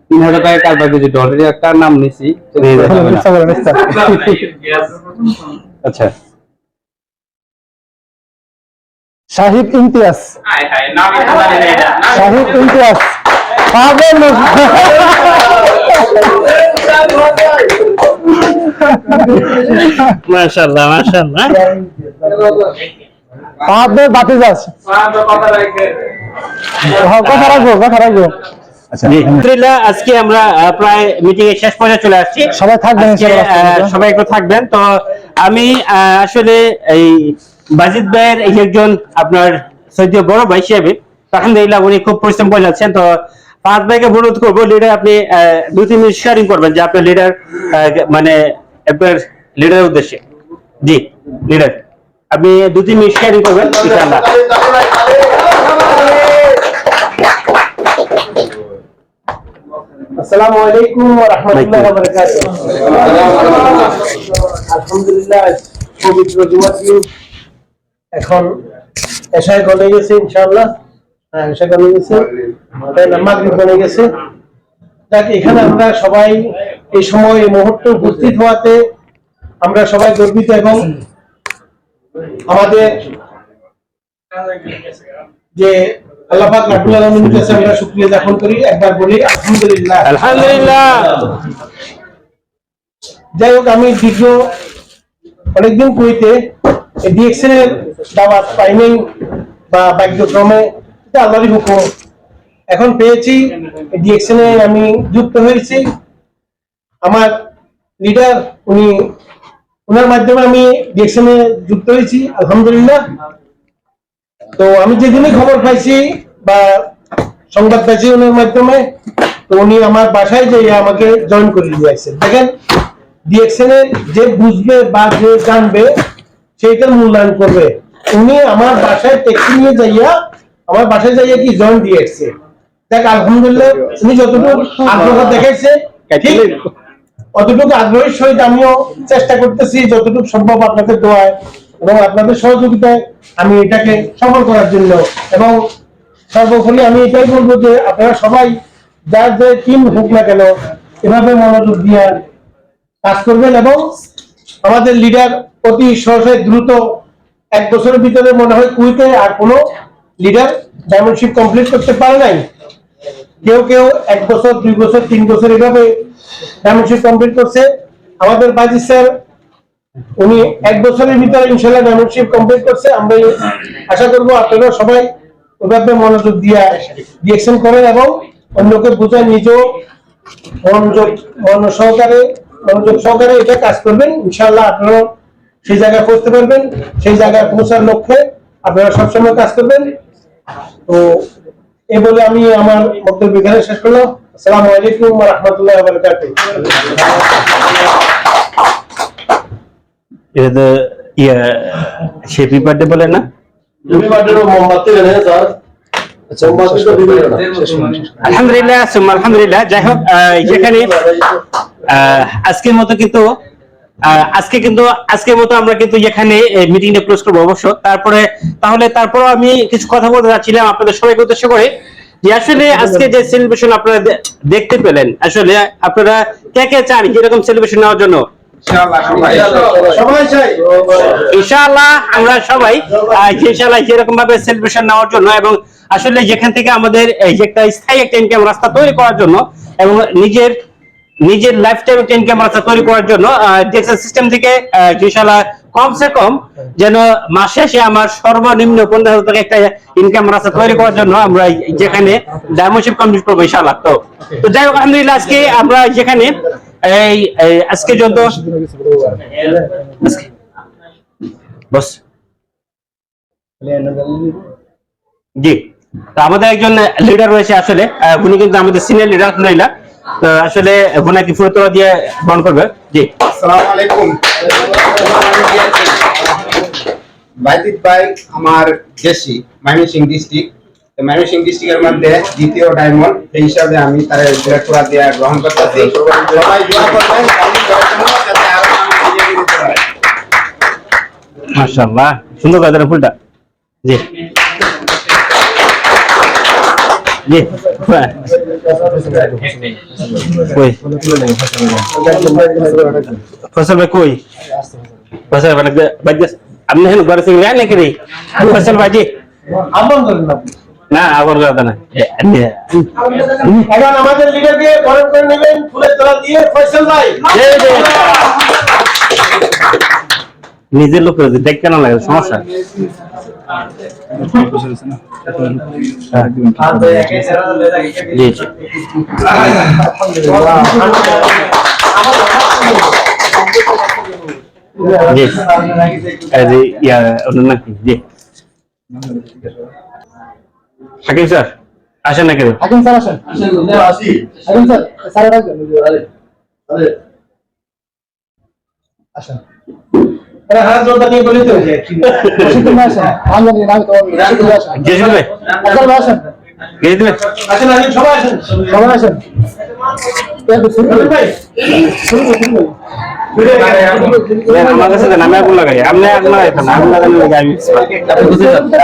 Speaker 5: 3,000 টাকা কার ভাগ্যে, যে অলরেডি একটা নাম নিছি। আচ্ছা
Speaker 4: শাহিদ ইমতিয়াজ।
Speaker 7: হায় হায় নামই তো জানি না এটা।
Speaker 4: শাহিদ ইমতিয়াজ পাবেন।
Speaker 1: মাশাআল্লাহ মাশাআল্লাহ।
Speaker 4: পাবে বাতিজাস।
Speaker 7: কথা রাখবে।
Speaker 4: কথা রাখবো।
Speaker 5: আচ্ছা
Speaker 1: আলহামদুলিল্লাহ আজকে আমরা প্রায় মিটিং এর শেষ পর্যায়ে চলে আসছি।
Speaker 4: সবাই থাকবেন
Speaker 1: আজকে, সবাই একটু থাকবেন। তো আমি আসলে এই বাজিদ ভাইয়ের এই একজন আপনার সৈয়দ বড় ভাই হিসেবে আলহামদুলিল্লাহ উনি খুব পরিশ্রম করে যাচ্ছেন। তো পাঁচ ভাইকে অনুরোধ করবো লিডার আপনি 2-3 মিনিট শেয়ারিং করবেন যে আপনার লিডার মানে আপনার লিডারের উদ্দেশ্যে। জি লিডার আপনি 2-3 মিনিট শেয়ারিং করবেন ইনশাআল্লাহ।
Speaker 4: আসসালামু আলাইকুম ওয়া রাহমাতুল্লাহি ওয়া বারাকাতুহু। আলহামদুলিল্লাহ পবিত্র জুমার দিন এখন এশায় গলে গেছে ইনশাআল্লাহ। হ্যাঁ এশায় গলে গেছে, মাগরিব গলে গেছে। দেখ এখানে আমরা সবাই এই সময় এই মুহূর্তে উপস্থিত হওয়াতে আমরা সবাই গর্বিত এবং আমাদের যে আল্লাহ পাক রব্বুল আলামিনের কাছে আমরা শুকরিয়া জ্ঞাপন করি। একবার বলি আলহামদুলিল্লাহ।
Speaker 1: আলহামদুলিল্লাহ।
Speaker 4: যাই হোক আমি দীর্ঘ অনেকদিন কুইতে ডিএক্সএন এর দাওয়াত পাইনি বা ভাগ্যক্রমে এটা আল্লাহরই হুকুম এখন পেয়েছি। ডিএক্সএন এ আমি যুক্ত হয়েছি। আমার লিডার উনার মাধ্যমে আমি ডিএক্সএন এ যুক্ত হয়েছি আলহামদুলিল্লাহ। তো আমি যেদিনই খবর পাইছি বা সংবাদ পাইছি ওনার মাধ্যমে, তো উনি আমার বাসায় যেয়ে আমাকে জয়েন করে দিয়েছেন। দেখেন ডিএক্সএন এ যে বুঝবে বা যে জানবে সেইটার মূল্যায়ন করবে। উনি আমার বাসায় ট্যাক্সি নিয়ে যাইয়া আমার বাসায় যাইয়া কি জয়েন দিয়েছে। দেখ আলহামদুলিল্লাহ উনি যতটুকু আগ্রহ দেখাইছে ঠিক অতটুকু আগ্রহের সহিত আমিও চেষ্টা করতেছি যতটুকু সম্ভব আপনাদের দোয়ায় এবং আপনাদের সহযোগিতায় আমি এটাকে সফল করার জন্য। এবং সর্বোপরি আমি এটাই বলবো যে আপনারা সবাই যার যে টিম হোক না কেন এভাবে মনোযোগ দিয়ে কাজ করবেন এবং আমাদের লিডার অতি সহজে দ্রুত 1 বছরের ভিতরে মনে হয় কুইতে আর কোনো লিডার ডায়মন্ডশিপ কমপ্লিট করতে পারে নাই। কেউ কেউ 1 বছর 2 বছর 3 বছর এভাবে ডায়মন্ডশিপ কমপ্লিট করছে। আমাদের বাজি স্যার উনি 1 বছরের ভিতরে ইনশাআল্লাহ ডায়মন্ডশিপ কমপ্লিট করছে। আমরা আশা করবো আপনারা সবাই ওভাবে মনোযোগ দিয়ে ডিএকশন করেন এবং অন্যকে বোঝায় নিজেও মনোযোগ সহকারে এটা কাজ করবেন। ইনশাআল্লাহ আপনারা সেই জায়গায় পৌঁছতে পারবেন। সেই জায়গায় পৌঁছার লক্ষ্যে আপনারা সবসময় কাজ করবেন। তো এই বলে আমি আমার বক্তব্য এখানে শেষ করলাম। আসসালামু আলাইকুম ওয়া রাহমাতুল্লাহি ওয়া বারাকাতুহু।
Speaker 1: এটা তো হ্যাপি বার্থডে বলে না?
Speaker 3: হ্যাপি বার্থডে মোমবাতি এনে স্যার। আচ্ছা মোমবাতি তো দিবেন না।
Speaker 1: আলহামদুলিল্লাহ আলহামদুলিল্লাহ। যাই হোক যেখানে আজকের মতো কিন্তু আজকের মতো আমরা কিন্তু এখানে মিটিংটা ক্লোজ করবো অবশ্য। তারপরে আমি কিছু কথা বলতে যাচ্ছিলাম আপনাদের সবাইকে উদ্দেশ্য করে যে আসলে আজকে যে সেলিব্রেশন আপনারা দেখতে পেলেন, আসলে আপনারা কে কে চান এরকম সেলিব্রেশন নেওয়ার জন্য? ইনশাআল্লাহ আমরা সবাই ইনশাআল্লাহ এরকম ভাবে সেলিব্রেশন নেওয়ার জন্য এবং আসলে যেখান থেকে আমাদের একটা স্থায়ী একটা ইনকাম রাস্তা তৈরি করার জন্য এবং নিজের লাইফ টাইম ইনকাম রাস্তা তৈরি করার জন্য ডিএক্সএন সিস্টেম থেকে ইনশাআল্লাহ কমসে কম যেন মাস শেষে আমার সর্বনিম্ন 15,000 টাকা একটা ইনকাম রাস্তা তৈরি করার জন্য আমরা যেখানে ডায়মন্ডশিপ কমপ্লিট করবো ইনশাআল্লাহ। তো যাই হোক আলহামদুলিল্লাহ আজকে আমরা যেখানে আজকে যত বস জি আমাদের একজন লিডার রয়েছে আসলে উনি কিন্তু আমাদের সিনিয়র লিডার আলহামদুলিল্লাহ। তো আসলে ওনাকে ফুরতরা দিয়ে গ্রহণ করবে। জি
Speaker 8: আসসালামু আলাইকুম। বাইজিদ ভাই আমার দেশি ময়মনসিংহ ডিস্ট্রিক্ট, ময়মনসিংহ ডিস্ট্রিক্টের মধ্যে দ্বিতীয় ডায়মন্ড, সেই হিসাবে আমি তার ফুরতরা দিয়ে গ্রহণ করতেছি। সবাই দোয়া করবেন যাতে আরো এগিয়ে যেতে পারে।
Speaker 1: মাশাআল্লাহ সুন্দর কাজের ফুলটা। জি জি কই ফসল ভাই কই ফসল ভাই বাজে আপনি হেন ঘরে থেকে যান নাকি রে ফসল ভাই জি
Speaker 4: আমন করেন
Speaker 1: না আগর কথা না
Speaker 4: এখন আমাদের লিডারকে বরণ করে নেবেন ফুলের তোড়া দিয়ে ফয়সাল ভাই।
Speaker 1: নিজের লোক দেখতে না লাগে সমস্যা। জি জি জি এই যে ইয়া ওনার নাম কি জি হাকিম স্যার আসেন না কেন
Speaker 4: হাকিম স্যার আসেন হাকিম স্যার স্যার আসেন আসেন রশিদুল ভাই আসেন আমি নাম তো রশিদুল ভাই আসেন
Speaker 1: জেসুল ভাই
Speaker 4: আফজাল ভাই আসেন
Speaker 1: গেয়ে দিবেন
Speaker 4: সবাই আসেন
Speaker 1: আমার কাছে দেন আমি আগুন লাগাই আপনি আগুন লাগাইতেন আগুন লাগানোর লাগে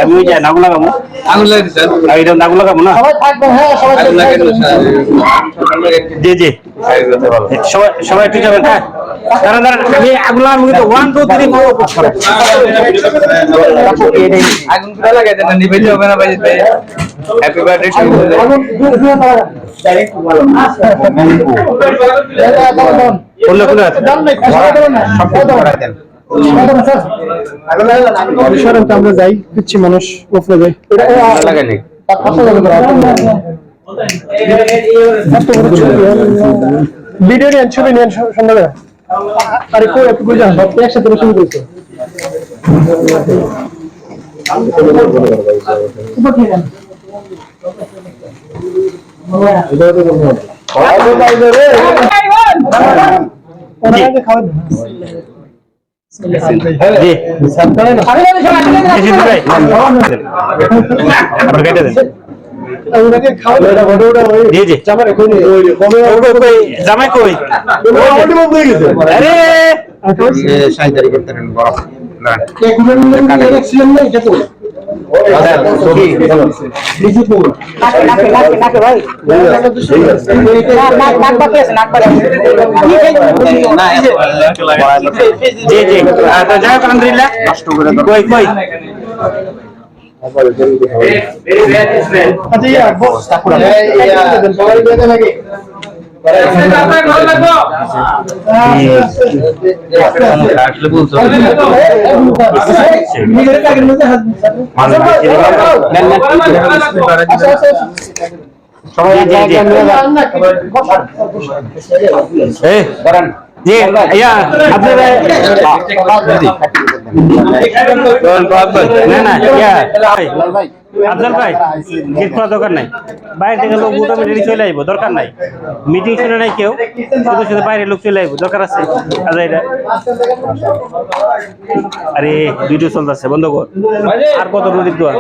Speaker 1: আমি ওই যাই আগুন লাগাবো
Speaker 2: আগুন লাগিয়ে দিচ্ছেন
Speaker 1: আর এটা আগুন লাগাবো না
Speaker 4: সবাই থাকবেন হ্যাঁ সবাই
Speaker 2: আগুন লাগিয়ে
Speaker 1: জি জি সবাই সবাই একটু যাবেন হ্যাঁ দাঁড়ান দাঁড়ান আমি আগুন লাগাবো কিন্তু 1 2 3
Speaker 2: আগুন করে লাগাই দেন নিবেতে হবে না ভাই হ্যাপি বার্থডে টু ইউ
Speaker 4: আগুন দূর দূর লাগান
Speaker 1: কোন কোন আছে
Speaker 4: আমরা যাই দিচ্ছি মানুষ উপরে যাই
Speaker 2: লাগাইলে
Speaker 4: ভিডিও নিয়ে ছবি নিয়ে সন্ধ্যাবেলা আরে কই একটু বুঝে সব একসাথে শুরু করছো
Speaker 1: জি জেসুল ভাই আপনার কেটে দেন জি জি জামাই কই আরে
Speaker 8: সাইদারি করতে বড়
Speaker 1: জি জি তো যাই হোক আলহামদুলিল্লাহ কই কই
Speaker 2: আসলে বলছো
Speaker 1: জি ইয়া আপনারা না না ইয়া আফজাল ভাই গেট খোলা দরকার নাই বাইরে থেকে লোক মোটামুটি চলে আসবো দরকার নাই মিটিং শুনে নাই কেউ শুধু শুধু বাইরে লোক চলে আসবো দরকার আছে আরে ভিডিও চলতেছে বন্ধ কর আর কত রুটি দোয়া